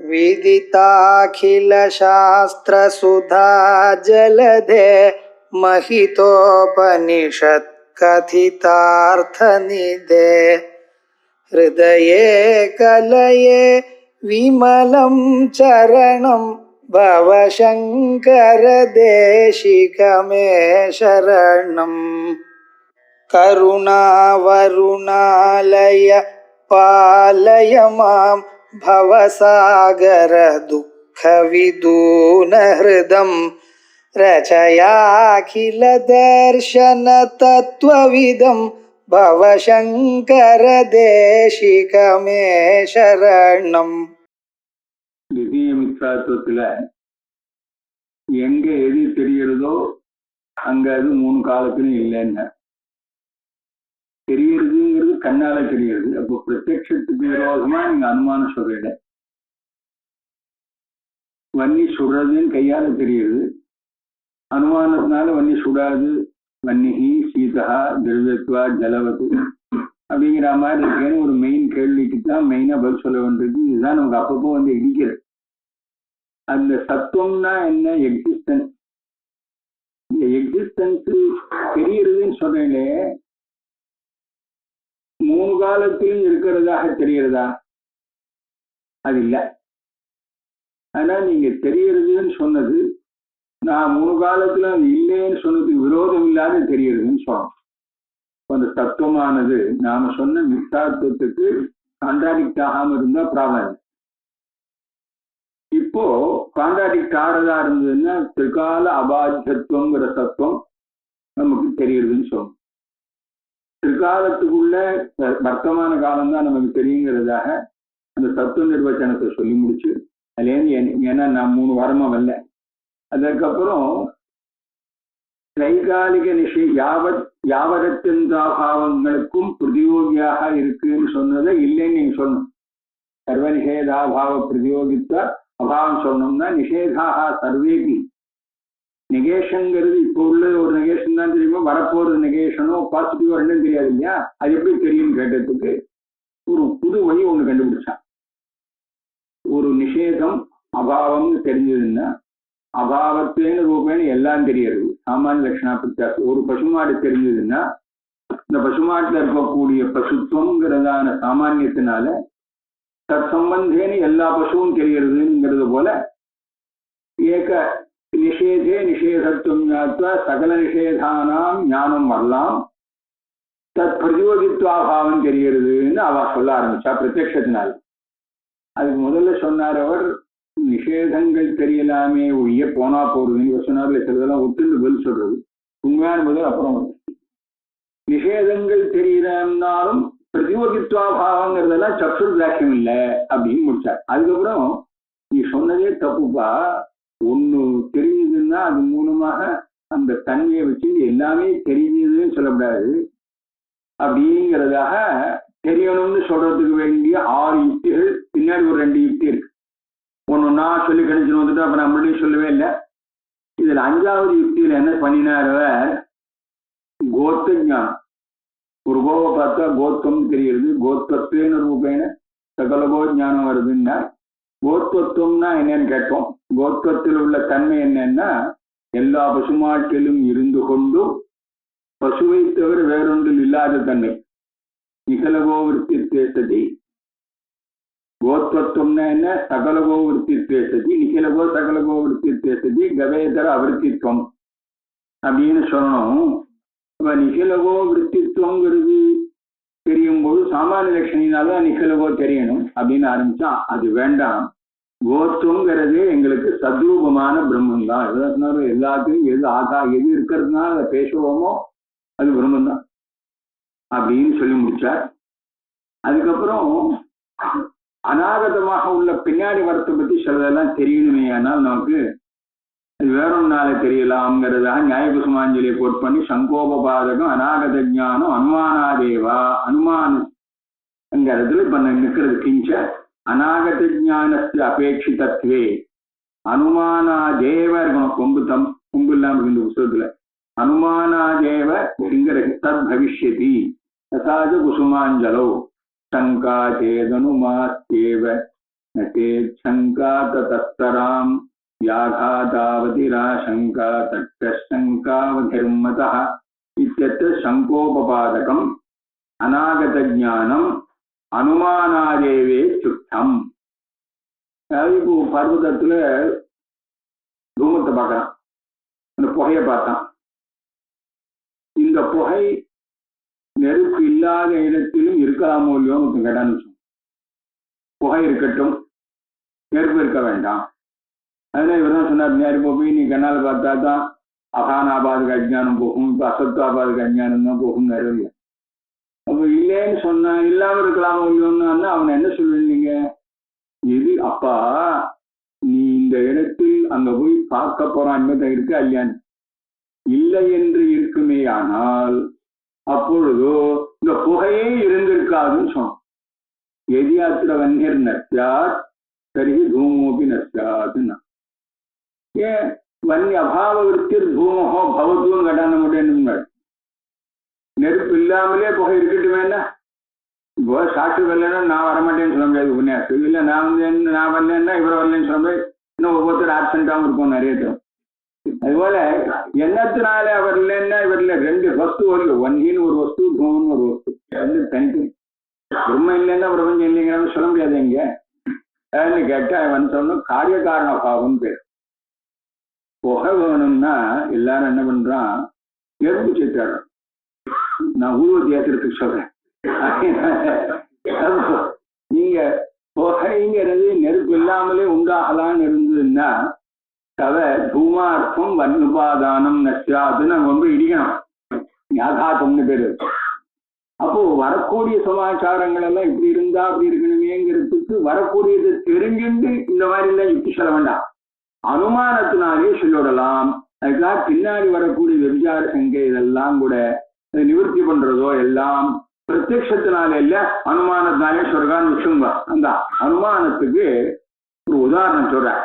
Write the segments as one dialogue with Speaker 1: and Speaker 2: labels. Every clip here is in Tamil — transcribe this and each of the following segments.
Speaker 1: विदिताखिलशास्त्रसुधा जलधे महितोपनिषत् कथितार्थनिधे हृदये कलये विमलं चरणं भवशङ्कर देशिकमे शरणम् करुणावरुणालय पालय मां भवसागर दुःखविदूनहृदं रचयाखिल दर्शन तत्त्वविदं भवशङ्कर देशिकमे शरणम्.
Speaker 2: திவ்ய மித்ராத்துவத்துல எங்க எது தெரிகிறதோ அங்க அது 3 காலத்திலும் இல்லைன்னு தெரியறதுங்கிறது கண்ணால தெரியுது. அப்போ பிரத்யட்சத்துக்கு விரோதமா நீங்க அனுமானம் சொல்றீங்க. வன்னி சுடுறதுன்னு கையால தெரியுது, அனுமானத்தினால வன்னி சுடாது. வன்னிஹி சீதா திரவியத்வா ஜலவது அப்படிங்கிற மாதிரி இருக்கேன்னு ஒரு மெயின் கேள்விக்கு தான் மெயினா பதில் சொல்ல வேண்டியது. இதுதான் நமக்கு அப்பப்போ இடிக்கிறது. அந்த சத்துவம்னா என்ன? எக்ஸிஸ்டன்ஸ். இந்த எக்ஸிஸ்டன்ஸ் தெரியறதுன்னு சொல்றீங்களே, 3 காலத்திலும் இருக்கிறதாக தெரிகிறதா? அது இல்லை. ஆனா நீங்க தெரியறதுன்னு சொன்னது, நான் 3 காலத்துல அது இல்லைன்னு சொன்னதுக்கு விரோதம் இல்லாத தெரியறதுன்னு சொன்னோம். அந்த தத்துவமானது நாம சொன்ன மித்தாத்துவத்துக்கு கான்ட்ராடிக்ட் ஆகாம இருந்தா ப்ராப்ளம். இப்போ கான்ட்ராடிக்ட் ஆறதா இருந்ததுன்னா திரிகால அபாத்தியத்துவங்கிற தத்துவம் நமக்கு தெரியுதுன்னு சொன்னோம். பிற்காலத்துக்குள்ள வர்த்தமான காலம்தான் நமக்கு தெரியுங்கிறதாக அந்த தத்துவ நிர்வச்சனத்தை சொல்லி முடிச்சு அதுலேருந்து ஏன்னா நான் 3 வாரமா வரல. அதுக்கப்புறம் தைகாலிக யாவரத்தின்பாவங்களுக்கும் பிரதியோகியாக இருக்குன்னு சொன்னதை இல்லைன்னு நீங்க சொல்லணும். சர்வ நிஷேதாபாவ பிரதியோகித்த அபாவம் சொன்னோம்னா நிஷேதாக சர்வேபி. நெகேஷன்ங்கிறது இப்போ உள்ள ஒரு நெகேஷன் தான் தெரியுமா, வரப்போறது நெகேஷனோ பாசிட்டிவோ ரெண்டும் தெரியாது இல்லையா? அது எப்படி தெரியும்னு கேட்டதுக்கு ஒரு புது வழி ஒண்ணு கண்டுபிடிச்சான். ஒரு நிஷேதம் அபாவம்னு தெரிஞ்சதுன்னா அபாவத்தேன்னு ரூபேன்னு எல்லாம் தெரியாது. சாமானிய லட்சணா பிரத்யாசம். ஒரு பசுமாடு தெரிஞ்சதுன்னா இந்த பசுமாட்டுல இருக்கக்கூடிய பசுத்துவங்கிறதான சாமானியத்தினால தத் சம்பந்தேன்னு எல்லா பசுவும் தெரிகிறதுங்கிறது போல ஏக நிஷேதே நிஷேதத்துவம் ஞாத்வா சகல நிஷேதானாம் ஞானம் வரலாம், தத் பிரதியோகித்வாபாவம் தெரிகிறதுன்னு அவ சொல்ல ஆரம்பிச்சா பிரத்யக்ஷத்தினால. அதுக்கு முதல்ல சொன்னார் அவர், நிஷேதங்கள் தெரியலாமே ஒழிய போனா போறதுன்னு சொன்னார்ல. சிலதெல்லாம் ஒத்துண்டு பதில் சொல்றது உண்மையான பதில் அப்புறம் நிஷேதங்கள் தெரியலன்னாலும் பிரதியோகித்வாபாவங்கிறதெல்லாம் சக்ஷு வாக்கியம் இல்லை அப்படின்னு முடிச்சார். அதுக்கப்புறம் நீ சொன்னதே தப்புப்பா, ஒண்ணு தெரிஞ்சதுன்னா அது மூலமாக அந்த தன்மையை வச்சு எல்லாமே தெரிஞ்சதுன்னு சொல்லக்கூடாது. அப்படிங்கிறதாக தெரியணும்னு சொல்றதுக்கு வேண்டிய 6 யுக்திகள் பின்னாடி ஒரு 2 யுக்தி இருக்கு. ஒண்ணு நான் சொல்லி கணிச்சு வந்துட்டு அப்ப நான் முன்னாடி சொல்லவே இல்லை. இதுல 5வது யுக்தியில என்ன பண்ணினார், கோத்த ஞானம். ஒரு கோவை பார்த்தா கோத்தம் தெரியுது, கோத்தத்துவன்னு ரூபேன சகலகோ ஞானம் வருதுன்னா கோத்வத்துவம்னா என்னன்னு கேட்போம். கோத்வத்தில் உள்ள தன்மை என்னன்னா எல்லா பசுமாட்டிலும் இருந்து கொண்டும் பசுவை தவிர வேறொன்றில் இல்லாத தன்மை. நிகழகோ விருத்தி தேசதி. கோத்வத்துவம்னா என்ன? சகலகோ விருத்தி தேசதி. நிகழகோ சகலகோ விருத்தி தேசதி கவேதர அவிருத்தித்வம் அப்படின்னு சொல்லணும். நிகழகோ விருத்தித்வங்கிறது தெரியும் போது சாமானிய லட்சணினால்தான் நிகழகோ தெரியணும் அப்படின்னு ஆரம்பிச்சா அது வேண்டாம். கோத்துவங்கிறதே எங்களுக்கு சத்ரூபமான பிரம்மம் தான். எல்லாத்தையும் எது எது இருக்கிறதுனால அதை பேசுவோமோ அது பிரம்மம் தான் அப்படின்னு சொல்லி முடிச்சார். அதுக்கப்புறம் அநாகதமாக உள்ள பின்னாடி வரத்தை பத்தி சிலதெல்லாம் தெரியணுமே, ஆனால் நமக்கு அது வேறொன்னால தெரியலாம்ங்கிறதாக நியாயகுசுமாஞ்சலியை கோட் பண்ணி சங்கோபாதகம் அநாகத ஜானம் அனுமானாதேவா அனுமானங்கிறதுல இப்ப நிற்கிறது. கிஞ்ச அநாகத ஜானஸ்து அபேட்சிதத்வே அனுமானாதேவ இருக்கணும். கொம்பு இல்லாம இருக்கு இந்த புத்தகத்துல. அனுமானாதேவ தத் பவிஷ்யதி ததாஜ குசுமாஞ்சலோ சங்கா சேதனுமாஸ்தேவ நச்சேச்சங்கா தத்தராம் வியாகாதாவதிராசங்கா தட்டசங்காவதிர்மதா இत्यत्र சங்கோபபாதகம் அநாகத ஞானம் அனுமானாதேவே சுத்தம். இப்போ பர்வதத்துல தூமத்தை பார்க்கறான், அந்த புகையை பார்த்தான். இந்த புகை நெருப்பு இல்லாத இடத்திலும் இருக்கலாமோ இல்லையோன்னு கேட்டான்னு புகை இருக்கட்டும், நெருப்பு இருக்க வேண்டாம். அதனால இவர் தான் சொன்னார், நெருப்பு போய் நீ கண்ணால் பார்த்தா தான் அகானாபாதுக்கு அஜ்ஞானம் போகும், இப்போ அசத்வாபாதுக்கு அஜ்ஞானம் தான் போகும் நிறைய. அப்போ இல்லைன்னு சொன்னா இல்லாம இருக்கலாமோ இல்லையோன்னு அவனை என்ன சொல்லுவீங்க? இது அப்பா நீ இந்த இடத்தில் அங்க போய் பார்க்க போறான் என்பதை இருக்கு அல்லையான்னு இல்லை என்று இருக்குமே. ஆனால் அப்பொழுதோ இந்த புகையே இருந்திருக்காதுன்னு சொன்னோம். எதியாத்திர வன்னியர் நச்சாத் சரி தூமோபி நச்சாதுன்னா ஏன் வன்னிய அபாவ விற்பிர் தூமோகோ பவத்துவம் கட்டான முடியும். நெருப்பு இல்லாமலே புகை இருக்கட்டுமே. இப்போ சாட்சி வரலன்னா நான் வரமாட்டேன்னு சொல்ல முடியாது உபன்யாசம். இல்லை நான் வரலன்னா இவரை வரலன்னு சொல்ல முடியாது. இன்னும் ஒவ்வொருத்தர் ஆப்சண்டாகவும் இருக்கும் நிறைய பேர். அதுபோல எண்ணத்தினால அவர் இல்லைன்னா இவர் இல்லை. ரெண்டு வஸ்து வரல, வன்னின்னு ஒரு வஸ்து, தூமன்னு ஒரு வஸ்து, ரெண்டு தனித்தனி. பிரம்ம இல்லைன்னா பிரபஞ்சம் இல்லைங்கிறாங்க சொல்ல முடியாது. இங்க அதுன்னு கேட்டா வந்து சொல்லணும் காரிய காரண பாவம் பேர். புகை வேணும்னா எல்லாரும் என்ன பண்றான், நெருப்பு சேர்த்தாடுறான். நான் ஊர்வத்தி ஏற்றுறதுக்கு சொல்றேன். நீங்க புகைங்கிறது நெருப்பு இல்லாமலே உண்டாகலான்னு இருந்ததுன்னா தவ தூமார்த்தம் வன்னுபாதானம் நஷ்டாதுன்னு நம்ம ரொம்ப இடிக்கணும். யாகாத்தம்னு பேரு. அப்போ வரக்கூடிய சமாச்சாரங்கள் எல்லாம் இப்படி இருந்தா அப்படி இருக்கணுமேங்கிறதுக்கு வரக்கூடியது தெரிஞ்சுட்டு இந்த மாதிரி எல்லாம் யுக்தி சொல்ல வேண்டாம், அனுமானத்தினாலே சொல்லிவிடலாம். அதுக்காக பின்னாடி வரக்கூடிய விபச்சார சங்கை இதெல்லாம் கூட நிவர்த்தி பண்றதோ எல்லாம் பிரத்யக்ஷத்தினால இல்ல, அனுமானத்தினாலே சொல்றான்னு வச்சுங்க. அந்த அனுமானத்துக்கு ஒரு உதாரணம் சொல்றேன்.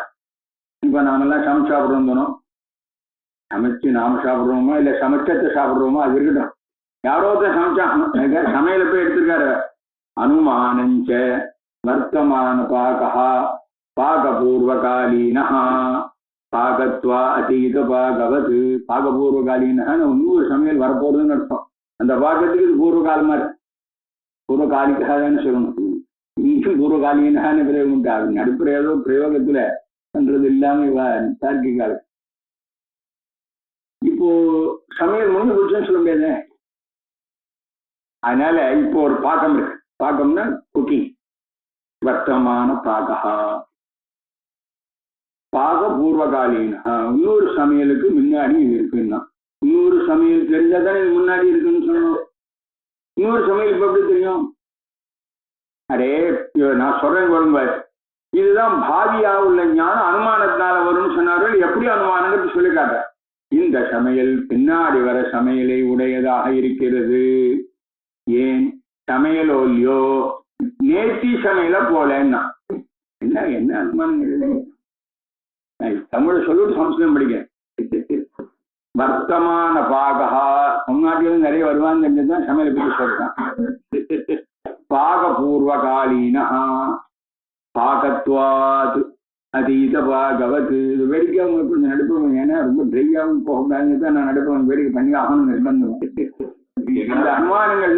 Speaker 2: இப்ப நாமெல்லாம் சமைச்சு சாப்பிடுறோம், சமைச்சு நாம சாப்பிடுறோமோ இல்ல சமைச்சத்தை சாப்பிடுறோமோ அது இருக்கட்டும். யாரோ தான் சமைச்சா சமையல போய் எடுத்திருக்காரு. அனுமானஞ்ச வர்த்தமான பாகா பாகபூர்வகாலீனா பாகத்வா அதீத பாகவது. பாகபூர்வகாலீனான்னு இன்னொரு சமையல் வரப்போறதுன்னு அர்த்தம். அந்த பாகத்துக்கு இது பூர்வகாலமா இருக்கு. பூர்வகாலிக்காகன்னு சொல்லணும். இன்னும் பூர்வகாலீனான்னு பிரயோகம் உண்டாது. நடுப்பிரயோக பிரயோகத்துல பண்றது இல்லாம தார்க்கிகால. இப்போ சமையல் முடிஞ்சு போச்சுன்னு சொல்ல முடியாது. அதனால இப்போ ஒரு பாகம் இருக்கு. பாகம்னா குக்கிங். வர்த்தமான பாகா பாக பூர்வகாலீனா, இன்னொரு சமையலுக்கு முன்னாடி இது இருக்குன்னா. இன்னொரு சமையல் தெரிஞ்சாதானே இது முன்னாடி இருக்குன்னு சொல்லணும். இன்னொரு சமையல் இப்ப எப்படி தெரியும்? அடே நான் சொல்றேன் பாருங்க, இதுதான் பாவியா உள்ள ஞானம் அனுமானத்தினால வரும்னு சொன்னார்கள். எப்படி அனுமானங்கிறது சொல்லி காட்ட. இந்த சமையல் பின்னாடி வர சமையலை உடையதாக இருக்கிறது. ஏன் சமையலோ இல்லையோ நேர்த்தி சமையல போலன்னா என்ன என்ன அனுமானம்? தமிழை சொல்லிட்டு சம்ஸ்கிருதம் படிக்கிறேன். வர்த்தமான பாகா முன்னாட்டிலும் நிறைய வருவான்னு தெரிஞ்சதுதான் சமையலை பற்றி சொல்றேன். பாக பூர்வகாலீனா பாகத்வாது அதீத பாகவத். இது வேடிக்கை அவங்களுக்கு கொஞ்சம் நடுப்பவங்க, ஏன்னா ரொம்ப ட்ரையாகவும் போகக்கூடாதுன்னு தான் நான் நடுப்பவங்க வேடிக்கை பண்ணி ஆகணும்னு நிர்பந்தம். இந்த அனுமானங்கள்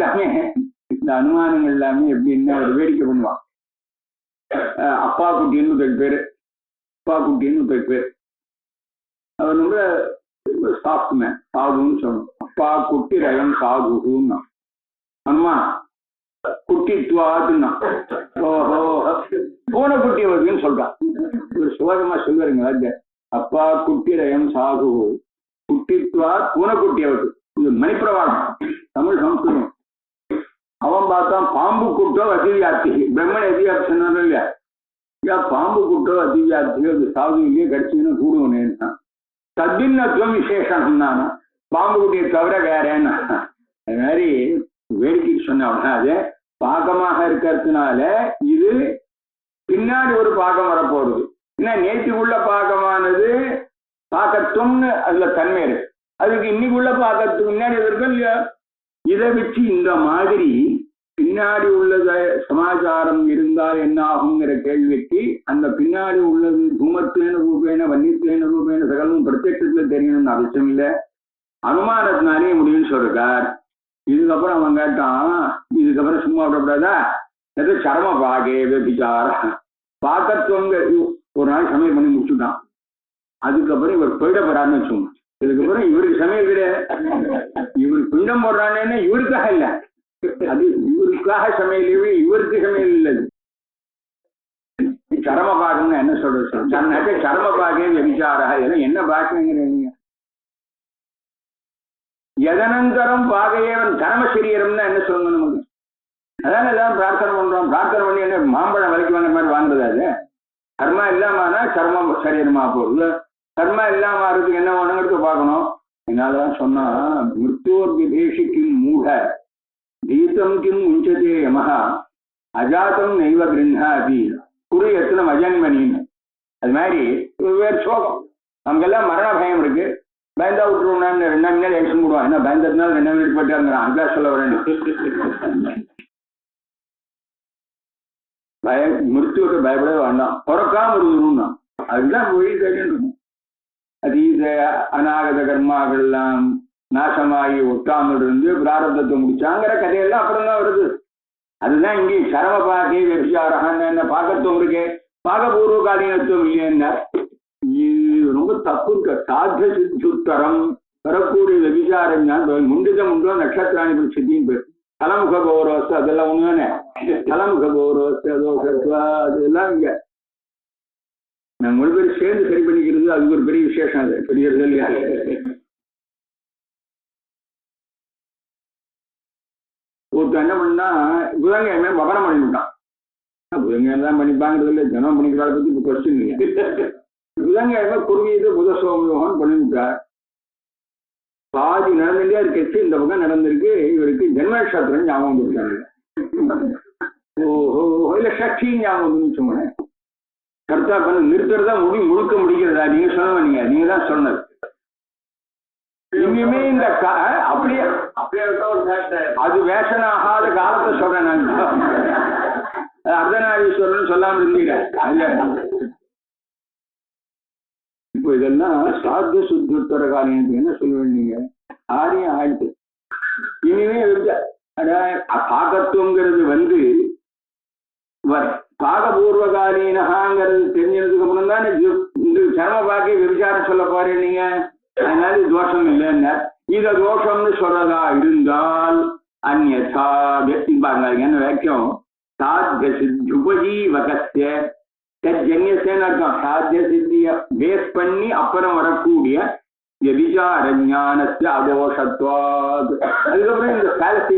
Speaker 2: எல்லாமே எப்படின்னா ஒரு வேடிக்கை பண்ணுவான். அப்பா குட்டின்னு ஒரு பேரு, அப்பா குட்டின்னு ஒரு பேர். அவர் ரொம்ப சாஃப்ட் மேன், சாதுன்னு சொல்லணும். அப்பா குட்டி ரயம் சாதுன்னா அனுமானம். குட்டித்வாதுன்னா ஓஹோ பூனைக்குட்டி வருதுன்னு சொல்றான். ஒரு சுவாகமா சொல்லுவாருங்க. அப்பா குட்டி ரயம் சாது குட்டித்வா பூனைக்குட்டி வருது. இது மணிப்பிரவாதம், தமிழ் சம்ஸ்கிருதம். அவன் பார்த்தான் பாம்பு குட்டோ அதிவியாப்தி. பிரம்மன் அதிவியாப்தி சொன்னார் இல்லையா? பாம்பு குட்டோ அதிவியாப்தி அது சாது இல்லையே கடிச்சுன்னு கூடுவனேன்னா தத்தின்னத்துவம் விசேஷம் தானே, பாம்பு குட்டியை தவிர வேறேன்னா. அது மாதிரி வேடிக்கைக்கு சொன்ன அது பாகமாக இருக்கிறதுனால இது பின்னாடி ஒரு பாகம் வரப்போறது. ஏன்னா நேற்றுக்குள்ள பாகமானது பாகத்துவம்னு அதுல தன்மை இருக்கு. அதுக்கு இன்னைக்குள்ள பாகத்துக்கு முன்னாடி இருக்கும் இல்லையா? இதை வச்சு இந்த மாதிரி பின்னாடி உள்ளது சமாச்சாரம் இருந்தால் என்ன ஆகுங்கிற கேள்விக்கு அந்த பின்னாடி உள்ளது தூமத்தேன ரூபேன வன்னித்தேன ரூபேன சகலமும் பிரத்யட்சத்துல தெரியணும்னு அவசியம் இல்லை, அனுமானத்தினாலே முடியும்னு சொல்றார். இதுக்கப்புறம் அவன் கேட்டான், இதுக்கப்புறம் சும்மா விடக்கூடாதா, எது சரம பாகே விசார பாக்கத்துவங்க ஒரு நாள் சமையல் பண்ணி முடிச்சுட்டான். அதுக்கப்புறம் இவர் போயிட போறாருன்னு வச்சுக்கோங்க. இதுக்கப்புறம் இவருக்கு சமையல் கிடையாது, இவர் பிண்டம் போடுறானேன்னு இவருக்காக இல்லை, அது இவருக்காக சமையல், இவருக்கு சமையல் இல்லை. சரம பாகம்னு என்ன சொல்றது, சரம பாகே விசாரா, இதெல்லாம் என்ன பாஷைங்கிறீங்க? எதனந்தரம் பாகையவன் கர்ம சரீரம்னா என்ன சொல்லணும் நமக்கு? அதான் எல்லாம் பிரார்த்தனை பண்றோம், பிரார்த்தனை பண்ணி என்ன மாம்பழம் விலைக்கு வாங்க மாதிரி வாங்குறது? அது கர்மா இல்லாமனா கர்ம சரீரமா போகுது, கர்மா இல்லாம ஆறதுக்கு என்ன வேணுங்கிறது பார்க்கணும். என்னாலதான் சொன்னா, மிருத்தோர் விதேசிக்கும் மூட தீர்த்தம் கிம் உஞ்சதே யமஹா அஜாத்தம் நெய்வ கிருண்ணா அபி குரு எத்தனை அஜன்மணின்னு. அது மாதிரி வேறு சோகம், நமக்கெல்லாம் மரண பயம் இருக்கு, பயந்தா விட்டுருவோம்னா 2 நாள் முன்னாடி எக்ஷன் போடுவான், என்ன பயந்ததுனால 2 நாள் போயிட்டாங்கிறான், அங்கே சொல்ல வரேன். பயம் மிருத்துவிட்டு பயப்படவே வேண்டாம், பிறக்காம இருக்கணும்னா அதுதான் வழி கேட்டு. அதீத அநாகத கர்மாக்கள்லாம் நாசமாகி ஒட்டாமல் இருந்து பிராரப்தத்தை முடிச்சாங்கிற கதையெல்லாம் அப்புறம் தான் வருது. அதுதான் இங்கே சரம பாக்கே விசாரகான்னு என்ன பாக்கத்துவம் இருக்கு, பாகபூர்வ காலீனத்துவம் இல்லைன்னா இது ரொம்ப தப்பு இருக்கு. சாத்திய சித்துத்தரம் வரக்கூடிய விசாரம் தான் முண்டிதம் உண்டோ நட்சத்திராணிகள் சித்தின்னு பேர். கலமுக கௌரவஸ்து அதெல்லாம் ஒண்ணுதானே, கலமுக கௌரவஸ்து அதோ அதெல்லாம் இங்க நான் 3 பேர் சேர்ந்து சரி பண்ணிக்கிறது, அதுக்கு ஒரு பெரிய விசேஷம். அது பெரிய இல்லையா? ஒருத்தர் என்ன பண்ணா புதன்கிழமை பகனம் பண்ணிவிட்டான். புதன்கிழமை தான் பண்ணிப்பாங்கிறது இல்லை, ஜனம் பண்ணிக்கிறத பத்தி இப்போ கொஸ்டின் இல்லை. புதன்கிழமை குருவீது புத சோமயோகம் பண்ணிவிட்டார். பாதி நடந்துட்டே இருக்கச்சு இந்த பக்கம் நடந்திருக்கு, இவருக்கு ஜென்மநட்சத்திரம் ஞாபகம் கொடுத்தாங்க. ஓஹோ, இல்ல சக்தியும் ஞாபகம் வந்துச்சுங்க. கர்த்தா பண்ண நிறுத்துறதா முழுக்க முடிக்கிறதா? நீங்க சொன்ன நீங்க தான் சொன்னது. இனிமே இந்த அப்படியே அது வேஷன ஆகாத காலத்தை சொல்றேன் நான். அர்த்தநாரீஸ்வரன் சொல்லாம இருந்தீங்க. இப்போ இதெல்லாம் சாத்திய சுத்தர காலியத்துக்கு என்ன சொல்ல வேண்டிங்க? ஆரியம் ஆயிடுச்சு. இனிமே பாகத்துவங்கிறது வந்து பாகபூர்வகாலீனகாங்கிறது தெரிஞ்சதுக்கு அப்புறம் தான் இந்த சர்ம பாக்கி விசாரம் சொல்ல போறேன் நீங்க. அதனால தோஷம் இல்லைன்னா இத தோஷம்னு சொல்றதா இருந்தால் அந்யதா பாருங்க, என்ன வாக்கியம் சாத்திய சித்தி உபஜீவகஸ்ய ஜன்யசேன்னு அர்த்தம். சாத்திய சித்திய பேஸ் பண்ணி அப்புறம் வரக்கூடிய விசார ஞானத்தை அதோஷத்வாது. அதுக்கப்புறம் இந்த பாலசி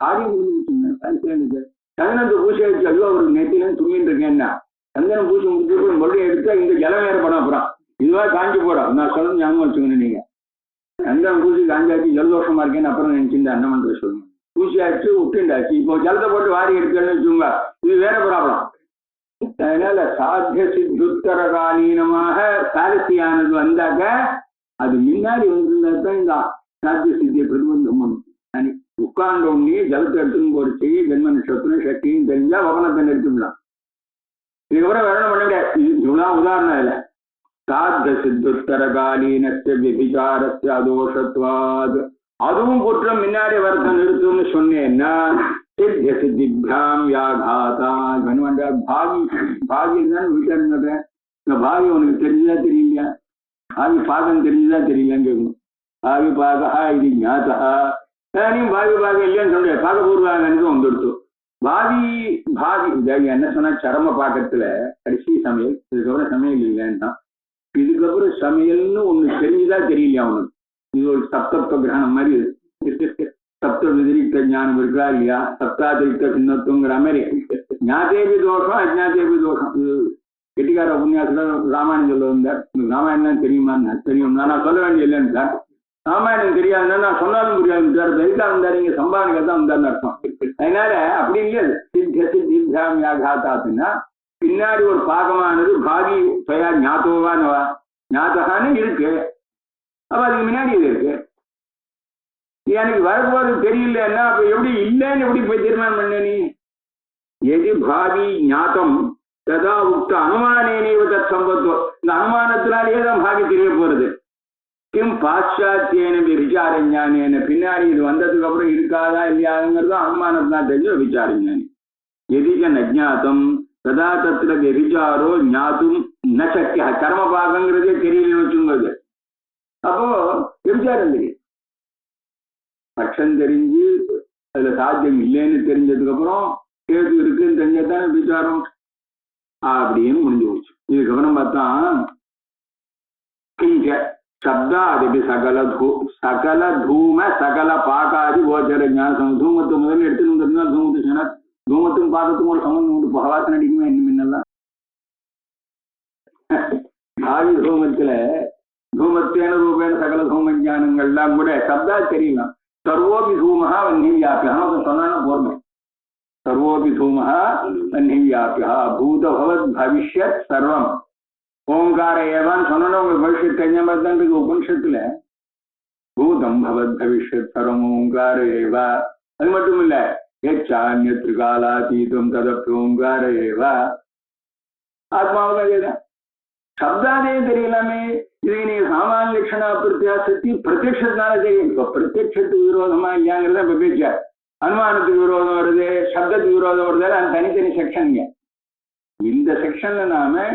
Speaker 2: காரியம் முடிஞ்சுங்க. சந்தனத்தை பூசி வச்சு ஐயோ அவருக்கு நெத்திலன்னு துணின்னு இருக்கேன்னா சந்தனம் பூசி முடிச்சு மறுபடியும் எடுத்து இந்த ஜலம் ஏறப்படும். அப்புறம் இதுவா காஞ்சி போடும். நான் சொல்றது ஞாபகம் வச்சுக்கணும். நீங்க சந்தனம் பூசி காஞ்சாச்சு ஜலதோஷமா இருக்கேன்னு அப்புறம் நினைச்சிருந்தா என்ன பண்றது சொல்லுங்க. பூசி ஆச்சு விட்டுண்டாச்சு, இப்போ ஜலத்தை போட்டு வாரி எடுக்கணும்னு வச்சுக்கோங்க, இது வேற ப்ராப்ளம். அதனால சாத்திய சித்துத்தர காலீனமாக பாலசியானது வந்தாக்க அது முன்னாடி வந்திருந்தா தான் இந்த சாத்திய சித்தியை பிரதிபந்தம் பண்ணும். உட்கார்ந்த உடனே ஜலத்தை எடுத்துன்னு போச்சு ஜென்ம நட்சத்திரம் சக்தியும் தெரிஞ்சா வகனத்தை நிறுத்திடலாம். இதுக்கப்புறம் வேற பண்ண முடியாது. இவ்வளவு உதாரணம் இல்லை. சாத்த சித்துத்தர காலீனஸ்ய விபிசாரஸ்ய அதோஷத்வாத், அதுவும் குற்றம் முன்னாடி வரத்தை நிறுத்தும்னு சொன்னேன்னா சித்திய சித்திபியாம் வியாகாதா கண்வண்டா பாவி பாவியில் தான் வீட்டாங்க. இந்த பாவி உனக்கு தெரிஞ்சுதா தெரியலையா, பாவி பாகம் தெரிஞ்சுதா தெரியலையான்னு கேட்கணும். பாவி பாகா இது ஞாதா, நீயும் பாவி பாகம் இல்லையான்னு சொல்ல பாகபூர்வாகன்னு வந்துடுத்து. பாவி என்ன சொன்னா சரம பாக்கத்துல கடைசி சமையல், இதுக்கப்புறம் சமையல் இல்லைன்னா இதுக்கப்புறம் சமையல்னு ஒண்ணு தெரிஞ்சுதா தெரியலையா அவனுக்கு. இது ஒரு சப்தத்துவ கிரகணம் மாதிரி இருக்கு. சப்த விதிரிக்த ஞானம் இருக்கா இல்லையா, சப்தாதிரிக்த சின்னத்துவங்கிற மாதிரி ஞாதேபி தோஷம் அஜ்ஞாதேபி தோஷம். இது கெட்டிக்கார உபன்யாசத்துல ராமாயணம் சொல்ல வந்தார். ராமாயணம் தெரியுமா? தெரியும், நான் சொல்ல வேண்டிய இல்லைன்னு சார். ராமாயணம் தெரியாதுன்னா நான் சொன்னாலும் புரியாது சார். எதுக்காக வந்தார்? நீங்க சம்பாவனைக்கு தான் வந்தார்னு அர்த்தம். அதனால அப்படி இல்லையா சித்திய சித்திபியாம் வியாகாத்தாத்துன்னா பின்னாடி ஒரு பாகமானது பாவி பயா ஞாத்தோவானவா ஞாத்தகான்னு இருக்கு. அப்ப அதுக்கு முன்னாடி இது இருக்கு. எனக்கு வரப்போறது தெரியலன்னா அப்ப எப்படி இல்லைன்னு எப்படி போய் தீர்மானம் பண்ண நீ? எது பாவி ஞாத்தம் ததா உக்த அனுமானேனேவ தத் சம்பத்துவம். இந்த அனுமானத்தினாலேயே தான் பாவி தெரிய போறது. கிம் பாশ্চাத்யேன விசார ஞானேன, பின்னாடி இது வந்ததுக்கு அப்புறம் இருக்காதா இல்லையாங்கிறது அனுமானத்தினால் தெரிஞ்ச விசார ஞானி. எதிக நஜாத்தம் ததா தத்திர விசாரோ ஞாத்தும் ந சக்கிய. கர்ம பாகங்கிறதே தெரியலன்னு வச்சுங்கிறது. அப்போ விசாரம் தெரியும். பட்சம் தெரிஞ்சு அதுல சாத்தியம் இல்லைன்னு தெரிஞ்சதுக்கு அப்புறம் கேது இருக்குன்னு தெரிஞ்சதானே விசாரம் அப்படின்னு முடிஞ்சு போச்சு. இதுக்கப்புறம் பார்த்தா கிஞ்ச சப்தாதி சகல தூம சகல பாக்காதி கோச்சர ஞானம். தூமத்தை முதல்ல எடுத்துன்னு தூமத்து சொன்னா தூமத்தும் பாக்கத்துக்கும் ஒரு சம்பந்தம் உண்டு. பகவாசன் அடிக்குமே இன்னும் முன்னெல்லாம் ஆதி தூமத்துல தூமத்தேன ரூபேன சகல தூம ஞானங்கள்லாம் கூட சப்தா தெரியலாம். சர்வோபி தூமஹா வன்னிவியாபியா சொன்னா போர்மை. சர்வோபி தூமஹா வன்னிவியாபியா பூதபவத் பவிஷ்யத் சர்வம் ஓங்கார ஏவான்னு சொன்னா உங்க பவிஷ்யத் தெரிஞ்ச மாதிரி தான் இருக்கு உபனிஷத்துல. பூதம் பவத் பவிஷ்யத் சர்வம் ஓங்கார ஏவா. அது மட்டும் இல்ல எச்சான்யத்ரிகாலாதீதம் ததப்பி ஓங்கார ஏவா. ஆத்மாவுக்கு அதேதான். சப்தாதே தெரியலாமே. இதை நீங்க சாமானிய லட்சணா பிரத்யாசத்தி பிரத்யட்சத்தினால தெரியும். இப்ப பிரத்யட்சத்துக்கு விரோதமா இல்லையாங்கிறத இப்ப பேச்சா. அனுமானத்துக்கு விரோதம் வருது, சப்தத்துக்கு விரோதம் வருது, அது தனித்தனி செக்ஷனுங்க. இந்த செக்ஷன்ல நாம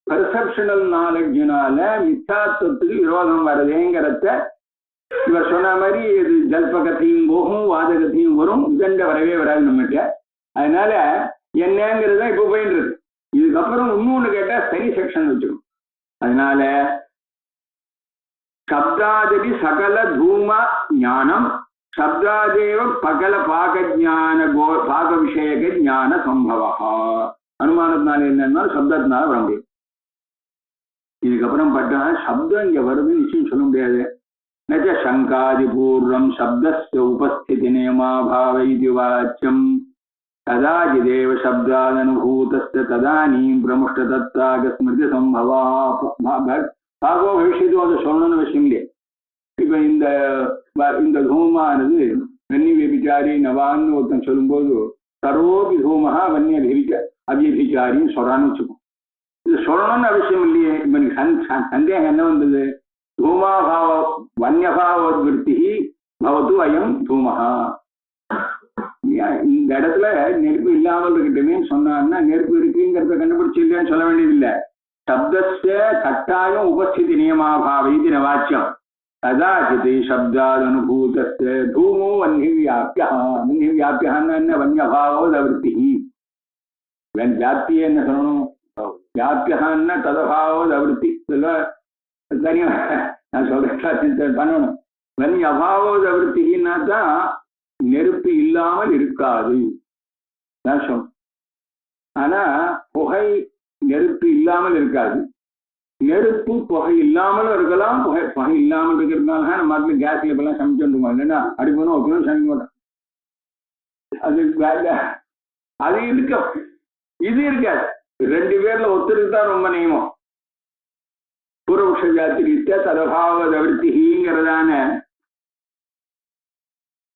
Speaker 2: பெர்செப்ஷனல் நாலேஜினால மித்தாத்துவத்துக்கு விரோதம் வருதுங்கிறத இவர் சொன்ன மாதிரி இது ஜல்பகத்தையும் போகும், வாதகத்தையும் வரும், இதண்ட வரவே வராது நம்மகிட்ட. அதனால என்னங்கிறத இப்ப போயிட்டு இருக்கு. இதுக்கப்புறம் இன்னொன்னு கேட்டா தனி செக்ஷன் வச்சிடும். அதனால சப்தாதி சகல தூம ஞானம் சப்தாதேவ பகல பாக ஜான பாக விஷயக ஞான சம்பவா. அனுமானத்தினால என்னன்னா சப்தத்தினால வர முடியும். இதுக்கப்புறம் பட்டா சப்தம் இங்க வருதுன்னு நிச்சயம் சொல்ல முடியாது. நச்ச சங்காதி பூர்வம் சப்தஸ்ய உபஸ்திதி நியமாபாவ இது வாச்சியம் கதாச்சிதேவ சப்தாதனுபூதஸ்ய ததானீம் பிரமுஷ்ட தத்தாக ஸ்மிருதி சம்பவா. பாகோ விஷயத்தும் அதை சொல்லணும்னு விஷயம் இல்லையே. இப்ப இந்த தூமானது வன்னிய விபிச்சாரி நவான்னு ஒருத்தன் சொல்லும்போது சர்வோபி தூமஹா வன்னிய அபியபிச்சாரின்னு சொல்றான்னு வச்சுக்கோம். இது சொல்லணும்னு அவசியம் இல்லையே. இப்ப சந்தேகம் என்ன வந்தது? தூமாபாவ வன்யபாவத்விருத்தி பவது அயம் தூமஹா. இந்த இடத்துல நெருப்பு இல்லாமல் இருக்கட்டுமே சொன்னான்னா நெருப்பு இருக்குங்கிறத கண்டுபிடிச்சு இல்லைன்னு சொல்ல வேண்டியதில்லை. சப்தஸ்ய கட்டாயம் உபஸ்திதி நியமாபாவ இது வாச்சியம் கதாச்சித் சப்தாதனுபூதஸ்ய தூமோ வன்னிவியாபியா. வன்னிவியாபியான்னு என்ன? வன்யபாவோ தவிர்த்தி. வியாப்தியே என்ன சொல்லணும்? வியாபியான்னா ததபாவோ தவிர்த்தி. சரியா நான் சொல்றேன் பண்ணணும். வன்யபாவோ தவிர்த்தின்னா தான் நெருப்பு இல்லாமல் இருக்காது. ஆனா புகை நெருப்பு இல்லாமல் இருக்காது. நெருப்பு புகை இல்லாமலும் இருக்கலாம். புகை இல்லாமல் இருக்கிறதுனால நம்ம அதுல கேஸ்ல இப்பெல்லாம் சமைச்சுருக்கோம். இல்லைன்னா அடிப்பணும் வைக்கணும் சமைக்க மாட்டோம். அது இருக்கும், இது இருக்காது. ரெண்டு பேர்ல ஒருத்தருக்கு தான் ரொம்ப நியமம். பூர்வபக்ஷ ஜாத்திரித்த ததபாவ தவிர்த்திங்கிறதான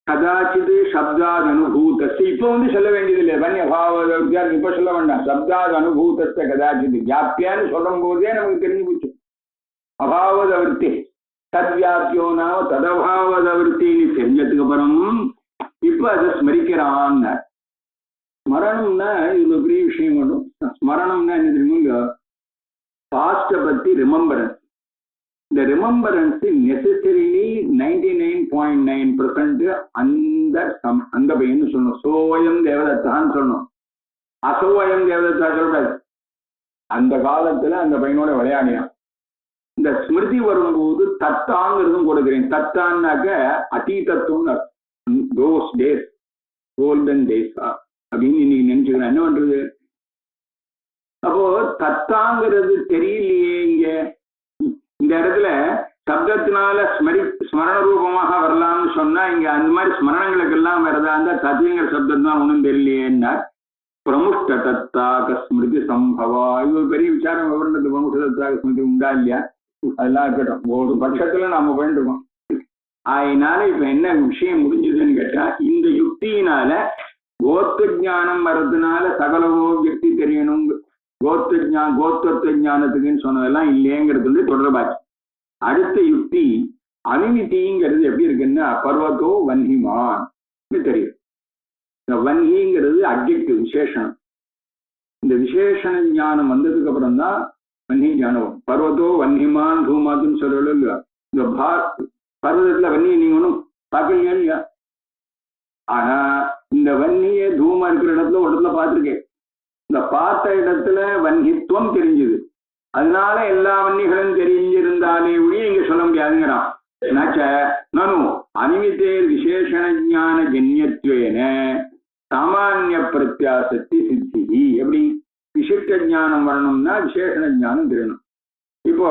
Speaker 2: கதாச்சித் சப்தாத் அனுபூதஸ்ய இப்ப சொல்ல வேண்டியதில்லை. வன்யபாவ இப்ப சொல்ல வேண்டாம். சப்தாத் அனுபூதஸ்ய கதாச்சித் வியாபியான்னு சொல்லும் போதே நமக்கு தெரிஞ்சு போச்சு. அபாவதவர்த்தி தத்வியாபியோ நாம ததபாவதவர்த்தின்னு தெரிஞ்சதுக்கு அப்புறம் இப்ப அதை ஸ்மரிக்கிறான். ஸ்மரணம்னா இது பெரிய விஷயம் ஒன்றும். ஸ்மரணம்னா என்ன தெரியுமா? பாஸ்ட பத்தி ரிமெம்பரன்ஸ். இந்த ரிமெம்பரன்ஸ் நெசசரிலி 99.9% அந்த பையன் சொல்லணும். சோயம் தேவதத்தான்னு சொல்லணும். அசோயம் தேவதத்தா சொல்லக்கூடாது. அந்த காலத்துல அந்த பையனோட விளையாடினான். இந்த ஸ்மிருதி வரும்போது தத்தாங்கிறதும் கொடுக்குறேன். தத்தான்னாக்க அதீதத்துவம். தோஸ் டேஸ் கோல்டன் டேஸ் அப்படின்னு இன்னைக்கு நினைச்சுக்கிறேன். என்ன பண்றது? அப்போ தத்தாங்கிறது தெரியலையே. இங்க இந்த இடத்துல சப்தத்தினால ஸ்மரண ரூபமாக வரலாம்னு சொன்னா இங்க அந்த மாதிரி ஸ்மரணங்களுக்கு எல்லாம் வரதா இருந்தா தத்துவங்கிற சப்தம் தான் ஒன்றும் தெரியலையேன்னா பிரமுஷ்ட தத்தாக ஸ்மிருதி சம்பவா. இது ஒரு பெரிய விசாரம். விவரணத்து பிரமுஷ்ட தத்தாக ஸ்மிருதி உண்டா இல்லையா? அதெல்லாம் இருக்கட்டும். ஒரு பட்சத்துல நாம பண்ணிட்டு இருக்கோம். அதனால இப்ப என்ன விஷயம் முடிஞ்சதுன்னு கேட்டா, இந்த யுக்தியினால கோத்திர ஞானம் வர்றதுனால சகலவோ யுக்தி தெரியணும், கோத்திரத்துவ ஞானத்துக்குன்னு சொன்னதெல்லாம் இல்லைங்கிறது தொடர்பாச்சு. அடுத்த யுக்தி அனுமிதிங்கிறது எப்படி இருக்குன்னா, பர்வத்தோ வன்னிமான் தெரியும். இந்த வன்னிங்கிறது அட்ஜெக்டிவ் விசேஷனம். இந்த விசேஷண ஞானம் வந்ததுக்கு அப்புறம் தான் வன்னி ஞானம். பர்வத்தோ வன்னிமான் தூமாத்துன்னு சொல்லல இல்லையா? இந்த பர்வதத்துல வன்னியை நீங்க ஒன்றும் பார்க்கலையா இல்லையா? ஆனா இந்த வன்னிய தூமா இருக்கிற இடத்துல ஒரு இடத்துல பார்த்துருக்கேன். இந்த பார்த்த இடத்துல வன்னித்துவம் தெரிஞ்சுது, அதனால எல்லா வன்னிகளும் தெரிஞ்சிருந்தாலே ஒழிய இங்க சொல்ல முடியாதுங்கிறான். நானும் அனிமித்தேர் விசேஷண ஞான ஜன்யத்வேன சாமானிய பிரத்யாசக்தி சித்தி. எப்படி விசிஷ்ட ஞானம் வரணும்னா விசேஷண ஞானம் தெரியணும். இப்போ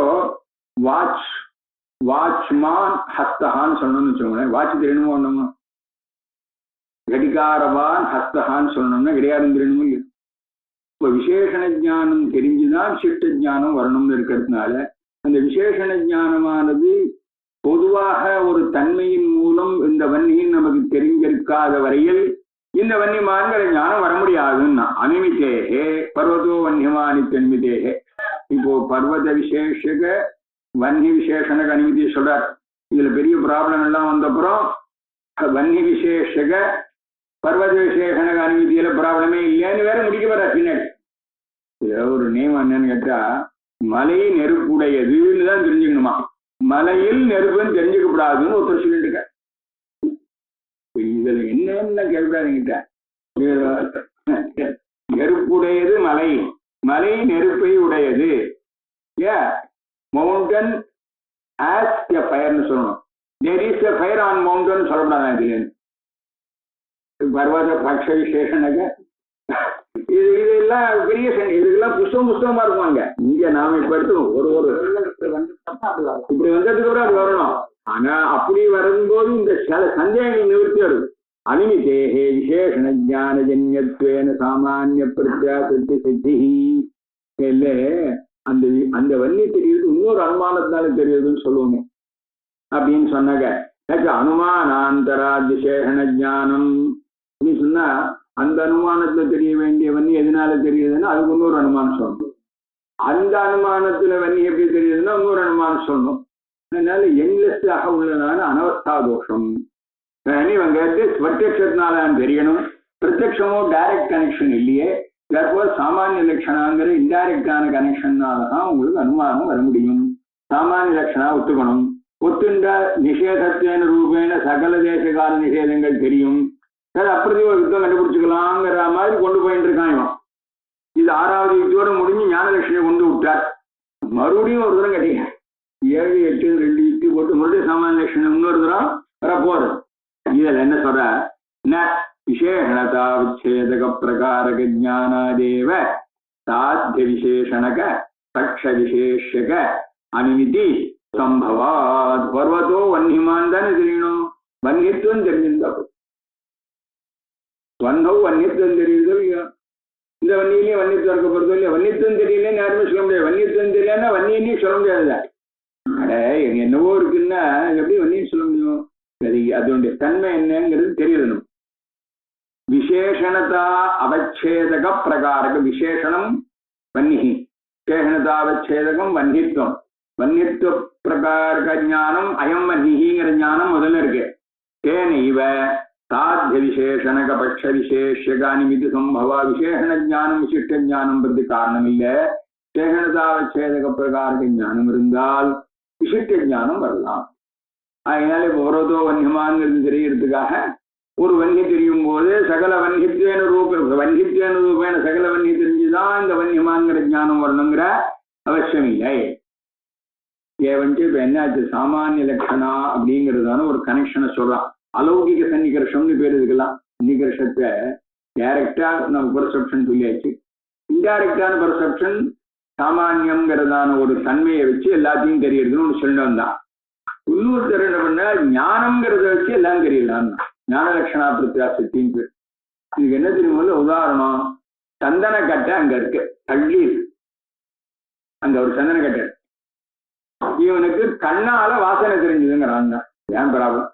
Speaker 2: வாட்ச்மான் ஹஸ்தஹான்னு சொல்லணும்னு வச்சுக்கோங்களேன். வாட்ச் தெரியணுமோ ஒண்ணுமா? கடிகாரவான் ஹஸ்தஹான்னு சொல்லணும்னா கிடையாது தெரியணுமோ இல்லை? இப்போ விசேஷண ஞானம் தெரிஞ்சுதான் விசிஷ்ட ஞானம் வரணும்னு இருக்கிறதுனால அந்த விசேஷண ஞானமானது பொதுவாக ஒரு தன்மையின் மூலம் இந்த வன்னியின் நமக்கு தெரிஞ்சிருக்காத வரையில் இந்த வன்னிமான்கிற ஞானம் வர முடியாதுன்னா அனிமித்தேகே பர்வதோ வன்னிமானி தென்மிதேகே. இப்போ பர்வத விசேஷக வன்னி விசேஷனுக்கு அனுமதி சொல்றார். இதுல பெரிய ப்ராப்ளம் எல்லாம் வந்தப்புறம் வன்னி விசேஷக பர்வத விசேஷனுக்கு அனுமதியில ப்ராப்ளமே இல்லைன்னு வேற முடிக்க வர பின்னாடி. ஒரு நியமம் என்னன்னு கேட்டா, மலை நெருப்புடையதுன்னு தான் தெரிஞ்சுக்கணுமா, மலையில் நெருப்புன்னு தெரிஞ்சுக்கப்படாதுன்னு ஒருத்தர் சொல்லிட்டு இருக்க. இதுல என்னன்னு கேட்காதீங்கிட்ட, நெருப்புடையது மலை, மலை நெருப்பை உடையது. மவுண்டன் ஆஸ் எ ஃபயர்னு சொல்லணும். There is a fire on mountain சொல்லக்கூடாது. இது பர்வத பக்ஷ விசேஷனக இதெல்லாம் பெரிய இதுக்கெல்லாம் புஸ்தகமா இருக்குவாங்க. இங்க நாம இப்ப எடுத்துக்கணும் ஒரு இப்படி வந்ததுக்கு அப்புறம் அது வரணும். ஆனா அப்படி வரும்போது இந்த சில சந்தேகங்கள் நிவர்த்தி வருது. அனிமிதேகே விசேஷண ஞான ஜன்யத்வேன சாமானிய பிரத்யாசக்தி சித்தி. இல்ல அந்த அந்த வன்னி தெரியுது இன்னொரு அனுமானத்தினால தெரியுதுன்னு சொல்லுவோமே அப்படின்னு சொன்னாங்க. அனுமானாந்தரா விசேஷண ஞானம் நீ சொன்னா அந்த அனுமானத்துல தெரிய வேண்டிய வன்னி எதனால தெரியுதுன்னா அதுக்கு இன்னொரு அனுமானம் சொல்லணும். அந்த அனுமானத்துல வன்னி எப்படி தெரியுதுன்னா இன்னொரு அனுமானம் சொல்லணும். அதனால என்லெஸ்ஸாக உள்ளதான அனவஸ்தா தோஷம். இவங்க பிரத்யட்சத்தினால தெரியணும். பிரத்யட்சமோ டைரக்ட் கனெக்ஷன் இல்லையே. சாமானிய லட்சணாங்கிற இன்டைரக்டான கனெக்ஷன்னாலதான் உங்களுக்கு அனுமானம் வர முடியும். சாமானிய லட்சணா ஒத்துக்கணும். ஒத்துண்ட நிஷேதத்தின ரூபேன சகல தேசகால நிஷேதங்கள் தெரியும். அப்படி ஒரு யுத்தம் கண்டுபிடிச்சுக்கலாங்கிற மாதிரி கொண்டு போயிட்டு இருக்கான் இவன். இது 6வது யுத்தோட முடிஞ்சு ஞான லட்சணியை கொண்டு விட்டார். மறுபடியும் ஒரு தரம் கட்டிங்க 7, 8, 2 யுக்தி போட்டு மறுபடியும் சாமானிய லட்சணம் இன்னொரு தரம் வரப்போறது. இதுல என்ன சொல்ற, விசேஷணதா விச்சேதக பிரகாரக ஞானாதேவ சாத்திய விசேஷணக பக்ஷ விசேஷக அனுமதி சம்பவாத். பர்வத்தோ வன்னிமான் தானே தெரியணும். வன்னித்துவம் தெரிஞ்சிருந்தா வன்னவும் வன்னித்துவம் தெரியுதோ இல்லையா? இந்த வன்னியிலேயே வன்னித்துவம் இருக்க போறதோ இல்லையா? வன்னித்துவம் தெரியலன்னு யாருமே சொல்ல முடியாது. வன்னித்துவம் தெரியலன்னா வன்னியிலேயும் சொல்ல முடியாது. அட என்னவோ இருக்குன்னா எப்படி வன்னின்னு சொல்ல முடியும்? சரி, அதனுடைய தன்மை என்னங்கிறது தெரியணும். விசேஷணதா அவச்சேதக பிரகாரக விசேஷணம் வன்னி, விசேஷணதா அவச்சேதகம் வன்னித்துவம். வன்னித்துவ பிரகாரக ஞானம் அயம் வன்னிங்கிற ஞானம் முதல்ல இருக்கு. தேன இவ சாத்திய விசேஷணக பட்ச விசேஷக அனிமிதி சம்பவா. விசேஷண ஞானம் விசிஷ்ட ஞானம் பற்றி காரணம் இல்லை. விசேஷணதா அவச்சேதக பிரகாரக ஞானம் இருந்தால் விசிஷ்ட ஞானம் வரலாம். அதனால இப்போ ஒருதோ வன்னியமாங்கிறது தெரியறதுக்காக ஒரு வன்னி தெரியும் போது சகல வன்னியத்துவேன ரூபேன சகல வன்னி தெரிஞ்சுதான் இந்த வன்னியமாங்கிற ஞானம் வரணுங்கிற அவசியம் இல்லை. ஏவன்ட்டு இப்ப என்னாச்சு, சாமானிய லட்சணா அப்படிங்கிறதான ஒரு கனெக்ஷனை சொல்றான். அலௌகிக சன்னிகர்ஷம்னு பேர் இதுக்கெல்லாம். சன்னிகர்ஷத்தை டைரக்டா நம்ம பெர்செப்ஷன் சொல்லியாச்சு. இன்டைரக்டான பெர்செப்ஷன் சாமானியம்ங்கிறதான ஒரு தன்மையை வச்சு எல்லாத்தையும் தெரியறதுன்னு ஒன்று சொல்லிட்டு வந்தான். இன்னொருத்தர் என்ன பண்ண, ஞானம்ங்கிறத வச்சு எல்லாம் தெரியலாம். ஞான லட்சணா பிரத்யாசத்தின் பேர். இதுக்கு என்ன தெரியுமோ உதாரணம், சந்தன கட்டை அங்க இருக்கு, தள்ளி இருக்கு. அங்க ஒரு சந்தன கட்டை, இவனுக்கு கண்ணால வாசனை தெரிஞ்சதுங்கிறான். ஏன் ப்ராப்ளம்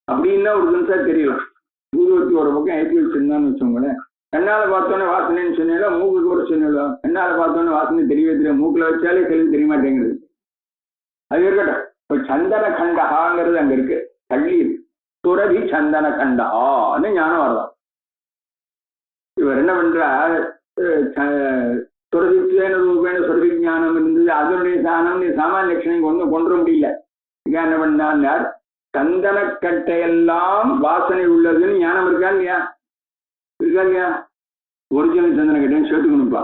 Speaker 2: அப்படின்னா ஒரு நிமிஷம் தெரியலாம். ஊதுவத்தி ஒரு பக்கம் ஏற்றி வச்சிருந்தான்னு வச்சோங்களேன், கண்ணால பார்த்தோன்னே வாசனைன்னு சொன்னால மூக்குக்கு கூட சொன்னோம். கண்ணால பார்த்தோன்னே வாசனை தெரியவே தெரியும், மூக்குல வச்சாலே தெளிவு தெரிய மாட்டேங்குது. அது இருக்கட்டும். இப்ப சந்தன கண்டகாங்கிறது அங்க இருக்கு, தள்ளி இருக்கு. சுரபி சந்தன கண்டகான்னு ஞானம் வரலாம். இவர் என்ன பண்றார், சுரபித்வேன ரூபேன சுரபி ஞானம் இருந்தது, அதனுடைய சாணம் சாமானிய லட்சணம் ஒன்றும் கொண்டு முடியல. என்ன பண்ணார், சந்தனக்கட்டையெல்லாம் வாசனை உள்ளதுன்னு ஞானம் இருக்கா இல்லையா? இருக்கா இல்லையா? ஒரிஜினல் சந்தனக்கட்டைன்னு சேர்த்துக்கணும்ப்பா,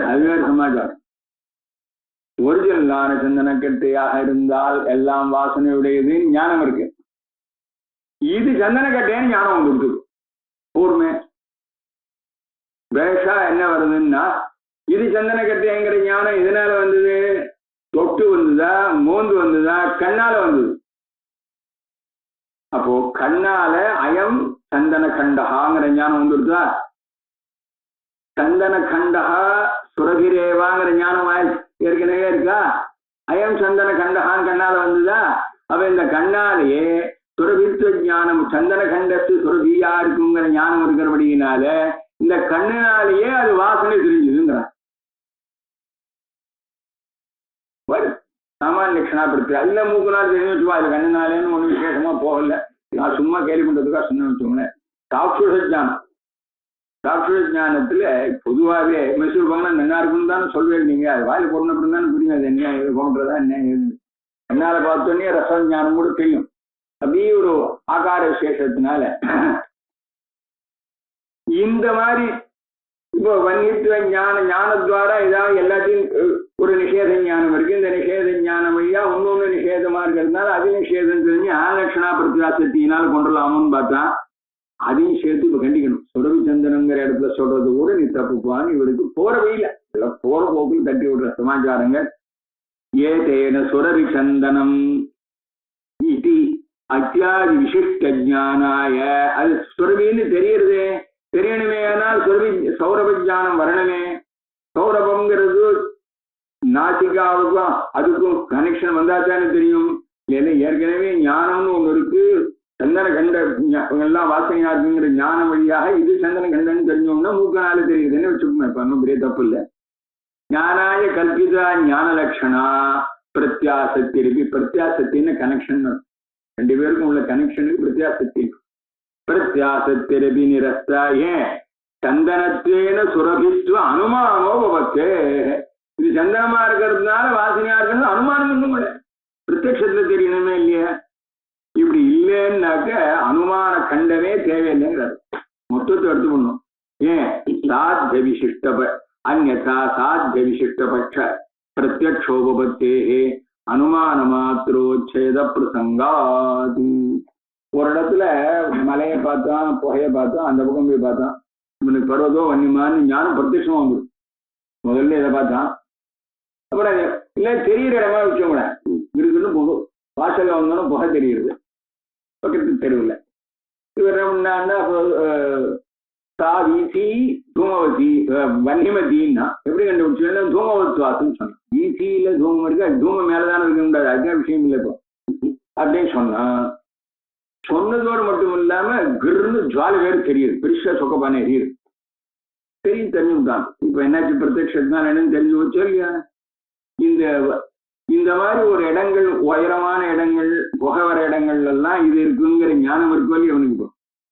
Speaker 2: அதுவே சமாச்சாரம். ஒரிஜினலான சந்தனக்கட்டையாக இருந்தால் எல்லாம் வாசனையுடையது ஞானம் இருக்கு. இது சந்தனக்கட்டைன்னு ஞானம் வந்துருக்கு. ஊர்மே வேஷா என்ன வருதுன்னா, இது சந்தனக்கட்டைங்கிற ஞானம் எதனால வந்தது? தொட்டு வந்ததா, மோந்து வந்ததா, கண்ணால வந்தது. அப்போ கண்ணால அயம் சந்தன கண்டகாங்கிற ஞானம் வந்துருதா? சந்தன கண்டகா சுரகிரேவாங்கிற ஞானம் ஏற்கனவே இருக்கா? அயம் சந்தன கண்டகான் கண்ணால வந்ததா? அப்ப இந்த கண்ணாலேயே சுரபித்துவ ஞானம், சந்தன கண்டத்து சுரபியா இருக்குங்கிற ஞானம் இருக்கிறபடியினால இந்த கண்ணினாலேயே அது வாசனை தெரிஞ்சுதுங்கிற சாமான் லட்சணாப்படுத்து. அல்ல மூக்குனால தெரிஞ்சு வச்சுக்கோ, அது கண்ணினாலேன்னு ஒண்ணு விசேஷமா போகல. நான் சும்மா கேள்வி பண்றதுக்காக சொன்ன வச்சுக்கோங்களேன். சாட்சுஷ ஜானம், சாட்சுஷ ஜானத்துல பொதுவாகவே மைசூர் பங்கனா நல்லா இருக்குன்னு தானே சொல்வேன். நீங்க அது வாயில் போடணும் அப்படின்னு தானே புரியும். அது என்ன இது போன்றதா என்ன என்னால பார்த்தோன்னே ரச ஞானம் கூட தெரியும். அப்படியே ஒரு ஆகார விசேஷத்தினால இந்த மாதிரி இப்போ வன்னித்துவ ஞானத்வாரா ஏதாவது எல்லாத்தையும் ஒரு நிஷேத ஞானம் இருக்கு. இந்த நிஷேத ஞானம் வழியா இன்னொன்னு நிஷேதமா இருக்கிறதுனால அது நிஷேதம் தெரிஞ்சு ஆலட்சணா பிரத்யாசக்தியினால கொண்டுலாமுன்னு பார்த்தா அதையும் சேர்த்து இப்ப கண்டிக்கணும். சுரவி சந்தனங்கிற இடத்துல சொல்றது கூட நீ தப்புப்பான்னு இவருக்கு போற வழியில போற போக்குன்னு தட்டி விடுற சமாச்சாரங்கள். ஏதேன சுரவி சந்தனம் இது அத்தியாதி விசிஷ்ட ஜானாய, அது சுரவின்னு தெரியறது. தெரியணுமே, ஆனால் சுரவி சௌரப ஜானம் வரணுமே. சௌரபம்ங்கிறது நாசிகாவுக்கும் அதுக்கும் கனெக்ஷன் வந்தாச்சானு தெரியும். ஏன்னா ஏற்கனவே ஞானம்னு ஒண்ணு இருக்கு, சந்தன கண்ட எல்லாம் வாசனையா இருக்குங்கிற ஞானம் வழியாக இது சந்தன கண்டன்னு தெரிஞ்சோம்னா மூக்கனால தெரியுதுன்னு வச்சுக்கோங்க. இப்ப ஒன்றும் பெரிய தப்பு இல்லை. ஞானாய கல்பிதா ஞான லட்சணா பிரத்யாசக்தி இருக்கு. பிரத்யாசக்தின்னு கனெக்ஷன், ரெண்டு பேருக்கும் உள்ள கனெக்ஷனுக்கு பிரத்யாசக்தி. பிரத்யாசத்திரபி நிரஸ்தா ஏன் சந்தனத்தேன சுரபித்துவ அனுமானமோ பவத்தே. இது சந்தனமா இருக்கிறதுனால வாசனையா இருக்கிறது அனுமானம் ஒண்ணும் கூட பிரத்யட்சத்துல தெரியணுமே இல்லையா? இப்படி இல்லைன்னாக்க அனுமான கண்டமே தேவையில்லைங்கிறாரு. மொத்தத்தை எடுத்துக்கணும். ஏன் சாத்திய விசிஷ்ட அந்நதா சாத்திய விசிஷ்ட பட்ச பிரத்யக்ஷோபத்தே அனுமான மாத்திரோச்சேத பிரசங்காது. ஒரு இடத்துல மலையை பார்த்தான், புகையை பார்த்தான், அந்த பக்கம் போய் பார்த்தான், இவனுக்கு பருவதோ வன்னிமான்னு ஞானம் பிரத்யட்சமா வந்துடும். முதல்ல இதை பார்த்தான், அப்புறம் இல்லை தெரியுற இடமா வச்சோங்கள இருக்குன்னு போகும். வாசல்ல வந்தாலும் புகை தெரியுது பக்கத்து தெருவில். இவர் என்ன தா வீசி தூமவதி வன்னிமதின்னா எப்படி கண்டுபிடிச்சு? தூமவத்வாசுன்னு சொன்னான். வீசியில தூமம் இருக்கு, அது தூமம் மேலதானே இருக்க முடியாது, அதுதான் விஷயம் இல்லை இப்போ அப்படின்னு சொன்னான். சொன்னதோடு மட்டும் இல்லாம கிருன்னு ஜுவாலை வேறு தெரியுது, பெருசா சொக்கப்பானே எரியுது. தெரிஞ்சுதான் இப்ப என்னாச்சு, பிரத்யட்சத்தான் என்னன்னு தெரிஞ்சு வச்சோ இல்லையா? இந்த மாதிரி ஒரு இடங்கள், உயரமான இடங்கள், புகை வர இடங்கள் எல்லாம் இது இருக்குங்கிற ஞானம் இருக்கோ இல்லையா? அவனுக்கு இப்போ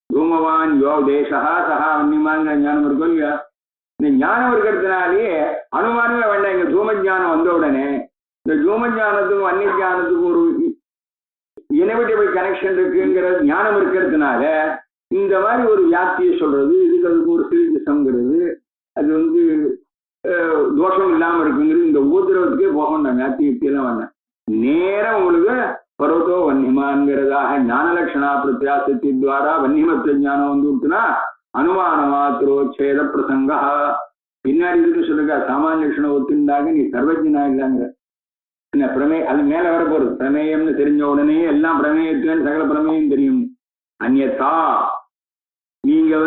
Speaker 2: தூமவான் யோ தேசா சகா வன்னிமாங்கிற ஞானம் இருக்கோ இல்லையா? இந்த ஞானம் இருக்கிறதுனாலேயே அனுமானமே வேண்டாம். இங்க தூம ஜானம் வந்த உடனே இந்த தூம ஜானத்துக்கும் வன்னி ஜானத்துக்கும் ஒரு இனவிட்டபிள் கனெக்ஷன் இருக்குங்கிற ஞானம் இருக்கிறதுனால இந்த மாதிரி ஒரு வியாப்தியை சொல்றது, இதுக்கு அதுக்கு ஒரு சிலிசம்ங்கிறது, அது தோஷம் இல்லாம இருக்குங்கிறது இந்த ஊதிரவத்துக்கே போக வேண்டாம். வியாப்தி யுக்தியெல்லாம் வேண்டாம். நேரம் உங்களுக்கு பர்வதோ வன்னிமான்கிறதாக ஞான லட்சணா பிரத்யாசக்தி துவாரா வன்னிமத்த ஞானம் வந்துட்டுனா அனுமான மாத்திரோச்சேத பிரசங்கா. பின்னாடி இருக்கு சொல்லுங்க, சாமானிய லட்சணம் ஒத்துண்டாக நீ சர்வஜனா இல்லைங்கிற என்ன பிரமே, அது மேல வர போறது. பிரமேயம்னு தெரிஞ்ச உடனே எல்லாம் பிரமேயத்துலன்னு சகல பிரமேயம் தெரியும். அந்நதா நீங்க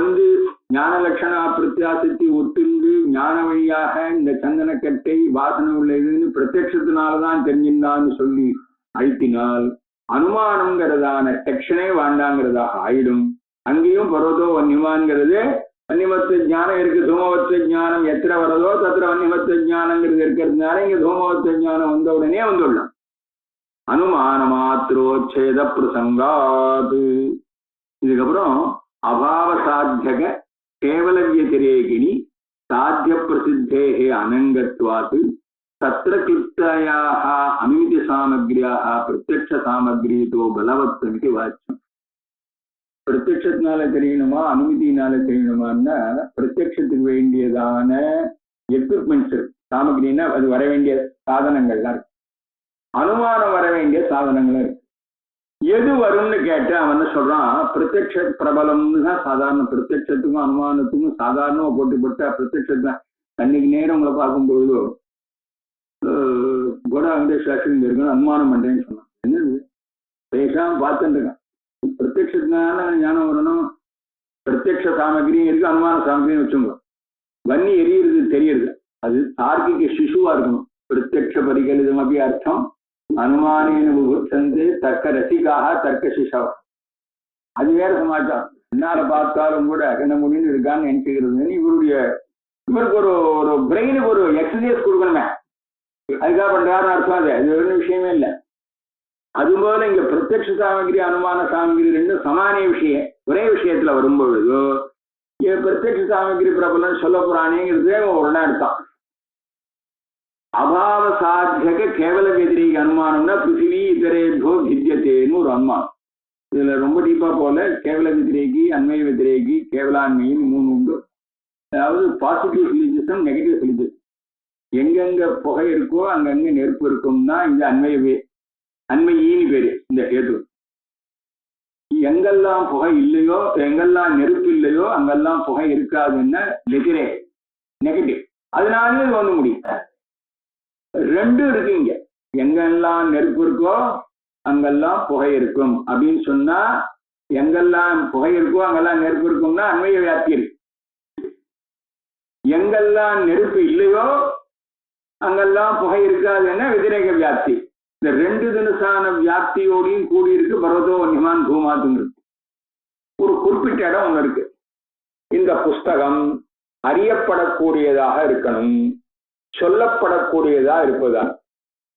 Speaker 2: ஞான லட்சணா பிரத்யாசக்தி ஒத்துண்டு ஞான வழியாக இந்த சந்தனக்கட்டை வாசனை உள்ளதுன்னு பிரத்யட்சத்தினாலதான் தெரிஞ்சிருந்தான்னு சொல்லி அழுத்தினால் அனுமானம்ங்கிறதான செக்ஷனே வேண்டாங்கிறதாக ஆயிடும். அங்கேயும் பர்வதோ வன்னிமான்ங்கிறது வன்னிமத்துவ ஞானம் இருக்கு. தூமவத்துவ ஞானம் எத்தனை வரதோ தத்திர வன்னிமத்துவ ஞானங்கிறது இருக்கிறதுனால இங்க தூமவத்துவ ஞானம் வந்த உடனே வந்துள்ளோம். அனுமான மாத்திரோச்சேத பிரசங்காது. இதுக்கப்புறம் அபாவ சாத்தியக கேவல வியதிரேகிணி சாத்திய பிரசித்தேகே அனங்கத்வாத்து தத்திர கிருப்தாயாக அமிமிதி சாமக்ரியாக பிரத்யக்ஷ சாமக்ரீதோ பலவத்வமிதி வாச்சியம். பிரத்யக்ஷத்தினால தெரியணுமா அனுமதியினால தெரியணுமான்னா பிரத்யக்ஷத்துக்கு வேண்டியதான எக்யூப்மெண்ட்ஸ் சாமகிரின்னா அது வர வேண்டிய சாதனங்கள்லாம் இருக்கு. அனுமானம் வர வேண்டிய சாதனங்களும் இருக்கு. எது வரும்னு கேட்டு அவன் என்ன சொல்றான், பிரத்யக்ஷ பிரபலம்னு தான் சாதாரண. பிரத்யக்ஷத்துக்கும் அனுமானத்துக்கும் சாதாரணமா போட்டு பிரத்யக்ஷத்தை அன்னைக்கு நேரம் உங்களை பார்க்கும்பொழுதோ கூட வெங்கடேஸ்வரன் இங்க இருக்கணும் அனுமானம் பண்றேன்னு சொன்னான். என்னது பேசாம பார்த்துட்டு இருக்கான். பிரத்யக்ஷத்தினால ஞானம் வரணும். பிரத்யக்ஷ சாமகிரியும் இருக்கு அனுமான சாமகிரியும் வச்சுங்க. வன்னி எரியுறது தெரியுது, அது தார்க்கிக சிசுவா இருக்கணும். பிரத்யக்ஷ பரிகலிதம் அப்படி அர்த்தம் அனுமானின் விபுத்தந்து தர்க்க ரசிகாக தர்க்க சிசவ. அது வேற சமாச்சாரம். என்னால பார்த்தாலும் கூட என்ன முடின்னு இருக்கான்னு நினைச்சுக்கிறது. இவருக்கு ஒரு பிரெயினுக்கு ஒரு எக்ஸசைஸ் கொடுக்கணுமே, அதுக்காக பண்றாருன்னு அர்த்தம். அது ஒன்றும் விஷயமே இல்லை. அதுபோல இங்க பிரத்யக்ஷ சாமகிரி அனுமான சாமகிரி ரெண்டும் சமானிய விஷயம். ஒரே விஷயத்துல வரும்பொழுதோ பிரத்யக்ஷ சாமகிரி பிரபலம் சொல்ல போறானேங்கிறது ஒரு அர்த்தம். அபாவ சாத்தியக கேவல வெதிரீக அனுமானம்னா பிருத்திவி இதரேபோ வித்தியத்தேன்னு ஒரு அனுமானம். இதுல ரொம்ப டீப்பா போல கேவல வெதிரேகி, அன்மய வெதிரேகி, கேவலான்மைன்னு 3 உண்டு. அதாவது பாசிட்டிவ் சிலிஜிசம், நெகட்டிவ் சிலிஜிசம். எங்கெங்க புகை இருக்கோ அங்கங்க நெருப்பு இருக்கும்னா இந்த அன்மையின்னு பேரு இந்த கேது. எங்கெல்லாம் புகை இல்லையோ எங்கெல்லாம் நெருப்பு இல்லையோ அங்கெல்லாம் புகை இருக்காதுன்னா வெதிரே நெகட்டிவ். அதனாலே இது வந்து முடியும். ரெண்டும் இருக்குங்க. எங்கெல்லாம் நெருப்பு இருக்கோ அங்கெல்லாம் புகை இருக்கும் அப்படின்னு சொன்னா, எங்கெல்லாம் புகை இருக்கோ அங்கெல்லாம் நெருப்பு இருக்கும்னா அன்மைய வியாப்தி இருக்கு. எங்கெல்லாம் நெருப்பு இல்லையோ அங்கெல்லாம் புகை இருக்காதுன்னா வெதிரேக வியாப்தி. இந்த 2 தினசான வியாப்தியோடையும் கூடியிருக்கு பர்வதோ நிமான் பூமாத்துங்க. ஒரு குறிப்பிட்ட இடம் ஒண்ணு இருக்கு. இந்த புஸ்தகம் அறியப்படக்கூடியதாக இருக்கணும், சொல்லப்படக்கூடியதா இருப்பதா.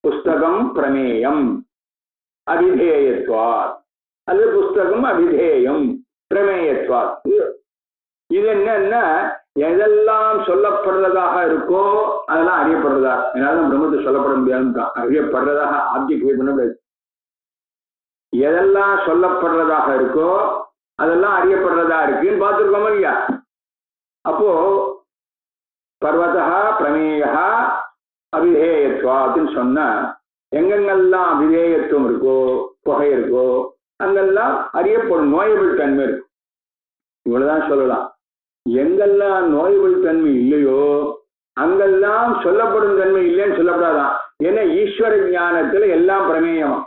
Speaker 2: புஸ்தகம் பிரமேயம் அபிதேயத்வாத், அது புஸ்தகம் அபிதேயம் பிரமேயத்வாத். இது என்னன்னா எதெல்லாம் சொல்லப்படுறதாக இருக்கோ அதெல்லாம் அறியப்படுறதா. என்னால பிரம்மத்தை சொல்லப்பட முடியாதுன்னு அறியப்படுறதாக ஆப்ஜெக்ட் பண்ண முடியாது. எதெல்லாம் சொல்லப்படுறதாக இருக்கோ அதெல்லாம் அறியப்படுறதா இருக்குன்னு பார்த்துருக்கோமா இல்லையா? அப்போ பர்வதா பிரமேயா அபிதேயத்வாத்துன்னு சொன்னா எங்கெங்கெல்லாம் அபிதேயத்துவம் இருக்கோ புகை இருக்கோ அங்கெல்லாம் அறியப்படும் நோயபிள் தன்மை இருக்கும். இவ்வளவுதான் சொல்லலாம். எங்கெல்லாம் நோயபிள் தன்மை இல்லையோ அங்கெல்லாம் சொல்லப்படும் தன்மை இல்லைன்னு சொல்லப்படாதான். ஏன்னா ஈஸ்வர ஞானத்துல எல்லாம் பிரமேயமா.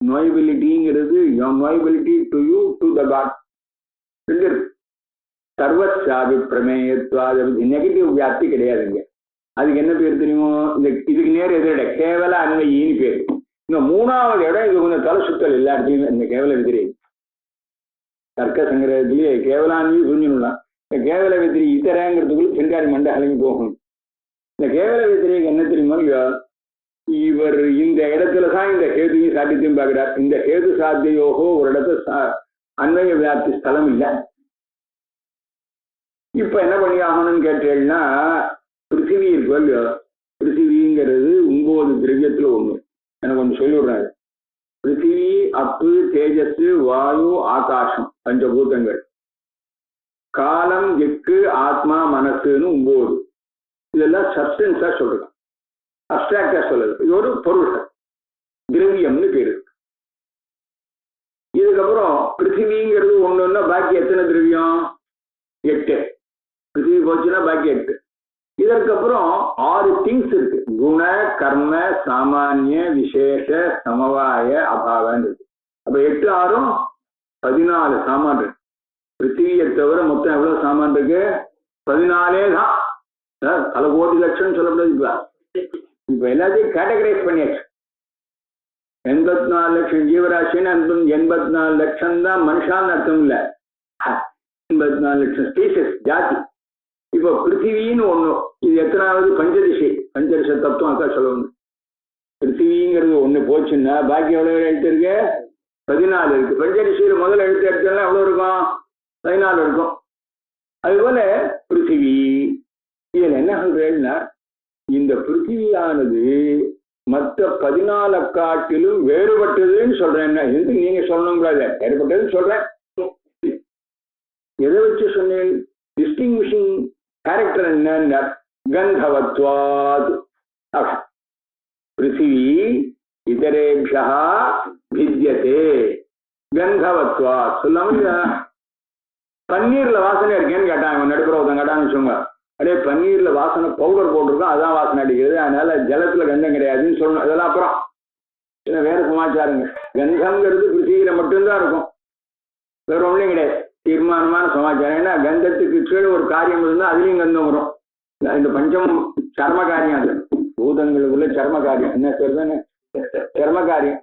Speaker 2: நோயபிலிட்டிங்கிறது knowability to you to the God ரெண்டு இருக்கு. சர்வசாபி பிரமேயத்வாத நெகட்டிவ் வியாப்தி கிடையாதுங்க. அதுக்கு என்ன பேர் தெரியுமோ, இந்த இதுக்கு நேர் எதிரிட கேவல அன்மையின்னு பேர். இந்த 3வது இடம் இது கொஞ்சம் தலை சுத்தல் எல்லா இடத்துலையுமே. இந்த கேவல வெதிரி தர்க்க சங்கிரகத்திலேயே கேவலான்மையும் புரிஞ்சுடலாம். இந்த கேவல வெதிரி இத்தரங்கிறதுக்குள்ள சென்றாரி மண்டை அலங்கி போகணும். இந்த கேவல வெதிரிக்கு என்ன தெரியுமோ, இவர் இந்த இடத்துலதான் இந்த கேதுவையும் சாத்தியத்தையும் பார்க்கிறார். இந்த கேது சாத்தியோகோ ஒரு இடத்துல அன்மய வியாப்தி ஸ்தலம் இல்லை. இப்ப என்ன பண்ணி ஆகணும்னு கேட்டேன்னா, பிருத்திவி இருக்கோ இல்லையோ, பிருத்திவிங்கிறது 9 திரவியத்துல ஒண்ணு. எனக்கு கொஞ்சம் சொல்லிவிடுறாரு. பிருத்திவி, அப்பு, தேஜஸ், வாயு, ஆகாசம், பஞ்சபூதங்கள். காலம், எக்கு, ஆத்மா, மனசுன்னு 9. இதெல்லாம் சப்ஸ்டன்ஸா சொல்றது, அப்டிராக்டா சொல்றது. இது ஒரு பொருள், திரவியம்னு பேரு. இதுக்கப்புறம் பிருத்திவிங்கிறது ஒண்ணுன்னா பாக்கி எத்தனை திரவியம்? 8. பிருத்திவி போச்சுன்னா பாக்கி 8. இதற்கப்புறம் 6 திங்ஸ் இருக்கு. குண, கர்ம, சாமானிய, விசேஷ, சமவாய, அபாவம் இருக்கு. அப்ப 8 6 14 சாமான் இருக்கு. பிருத்திவியை தவிர மொத்தம் எவ்வளவு சாமான் இருக்கு? 14 தான். பல கோடி லட்சம் சொல்லப்படுது. இப்ப எல்லாத்தையும் கேட்டகரைஸ் பண்ணியாச்சு. 84 லட்சம் ஜீவராசின்னு 84 லட்சம் தான் மனுஷான்னு அர்த்தம் இல்லை, 84 லட்சம் ஸ்பீசஸ் ஜாதி. இப்போ பிருத்திவின்னு ஒண்ணு, இது எத்தனாவது பஞ்சதிசை, பஞ்சதிச தத்துவம் அக்கா சொல்லணும். பிருத்திவிங்கிறது ஒண்ணு போச்சுன்னா பாக்கி எவ்வளவு எழுத்து இருக்கு? 14 இருக்கு. பஞ்சதிசையில முதல் எழுத்து எடுத்தா எவ்வளவு இருக்கும்? 14 இருக்கும். அதுபோல பிருத்திவி, இதுல என்ன சொல்றேன்னா இந்த பிருத்திவியானது மற்ற 14 காட்டிலும் வேறுபட்டதுன்னு சொல்றேன். எது நீங்க சொல்லணுங்கிறாத, வேறுபட்டதுன்னு சொல்றேன். எதை வச்சு சொன்னேன்? டிஸ்டிங்விஷிங் கேரக்டர் என்ன? கந்தவத்வாத். பிருத்திவி இதரேபியா பித்யதே கந்தவத்வாத். சொல்லாம பன்னீர்ல வாசனை இருக்கேன்னு கேட்டாங்க, நடுப்புற ஒருத்தன் கேட்டான்னு வச்சுக்கோங்க. அப்படியே பன்னீர்ல வாசனை பவுடர் போட்டிருக்கோம், அதான் வாசனை அடிக்கிறது, அதனால ஜலத்துல கந்தம் கிடையாதுன்னு சொல்லணும். இதெல்லாம் அப்புறம் வேற சமாச்சாரங்க. கந்தம்ங்கிறது பிருத்திவியில மட்டும்தான் இருக்கும், வேற ஒன்றும் கிடையாது. தீர்மானமான சமாச்சாரம். ஏன்னா கந்தத்துக்கு கீழே ஒரு காரியம் இருந்தால் அதுலேயும் கந்தம் வரும். இந்த பஞ்சம் சர்ம காரியம், அது பூதங்களுக்குள்ள சர்ம காரியம். என்ன சொல்றதுன்னு சர்ம காரியம்,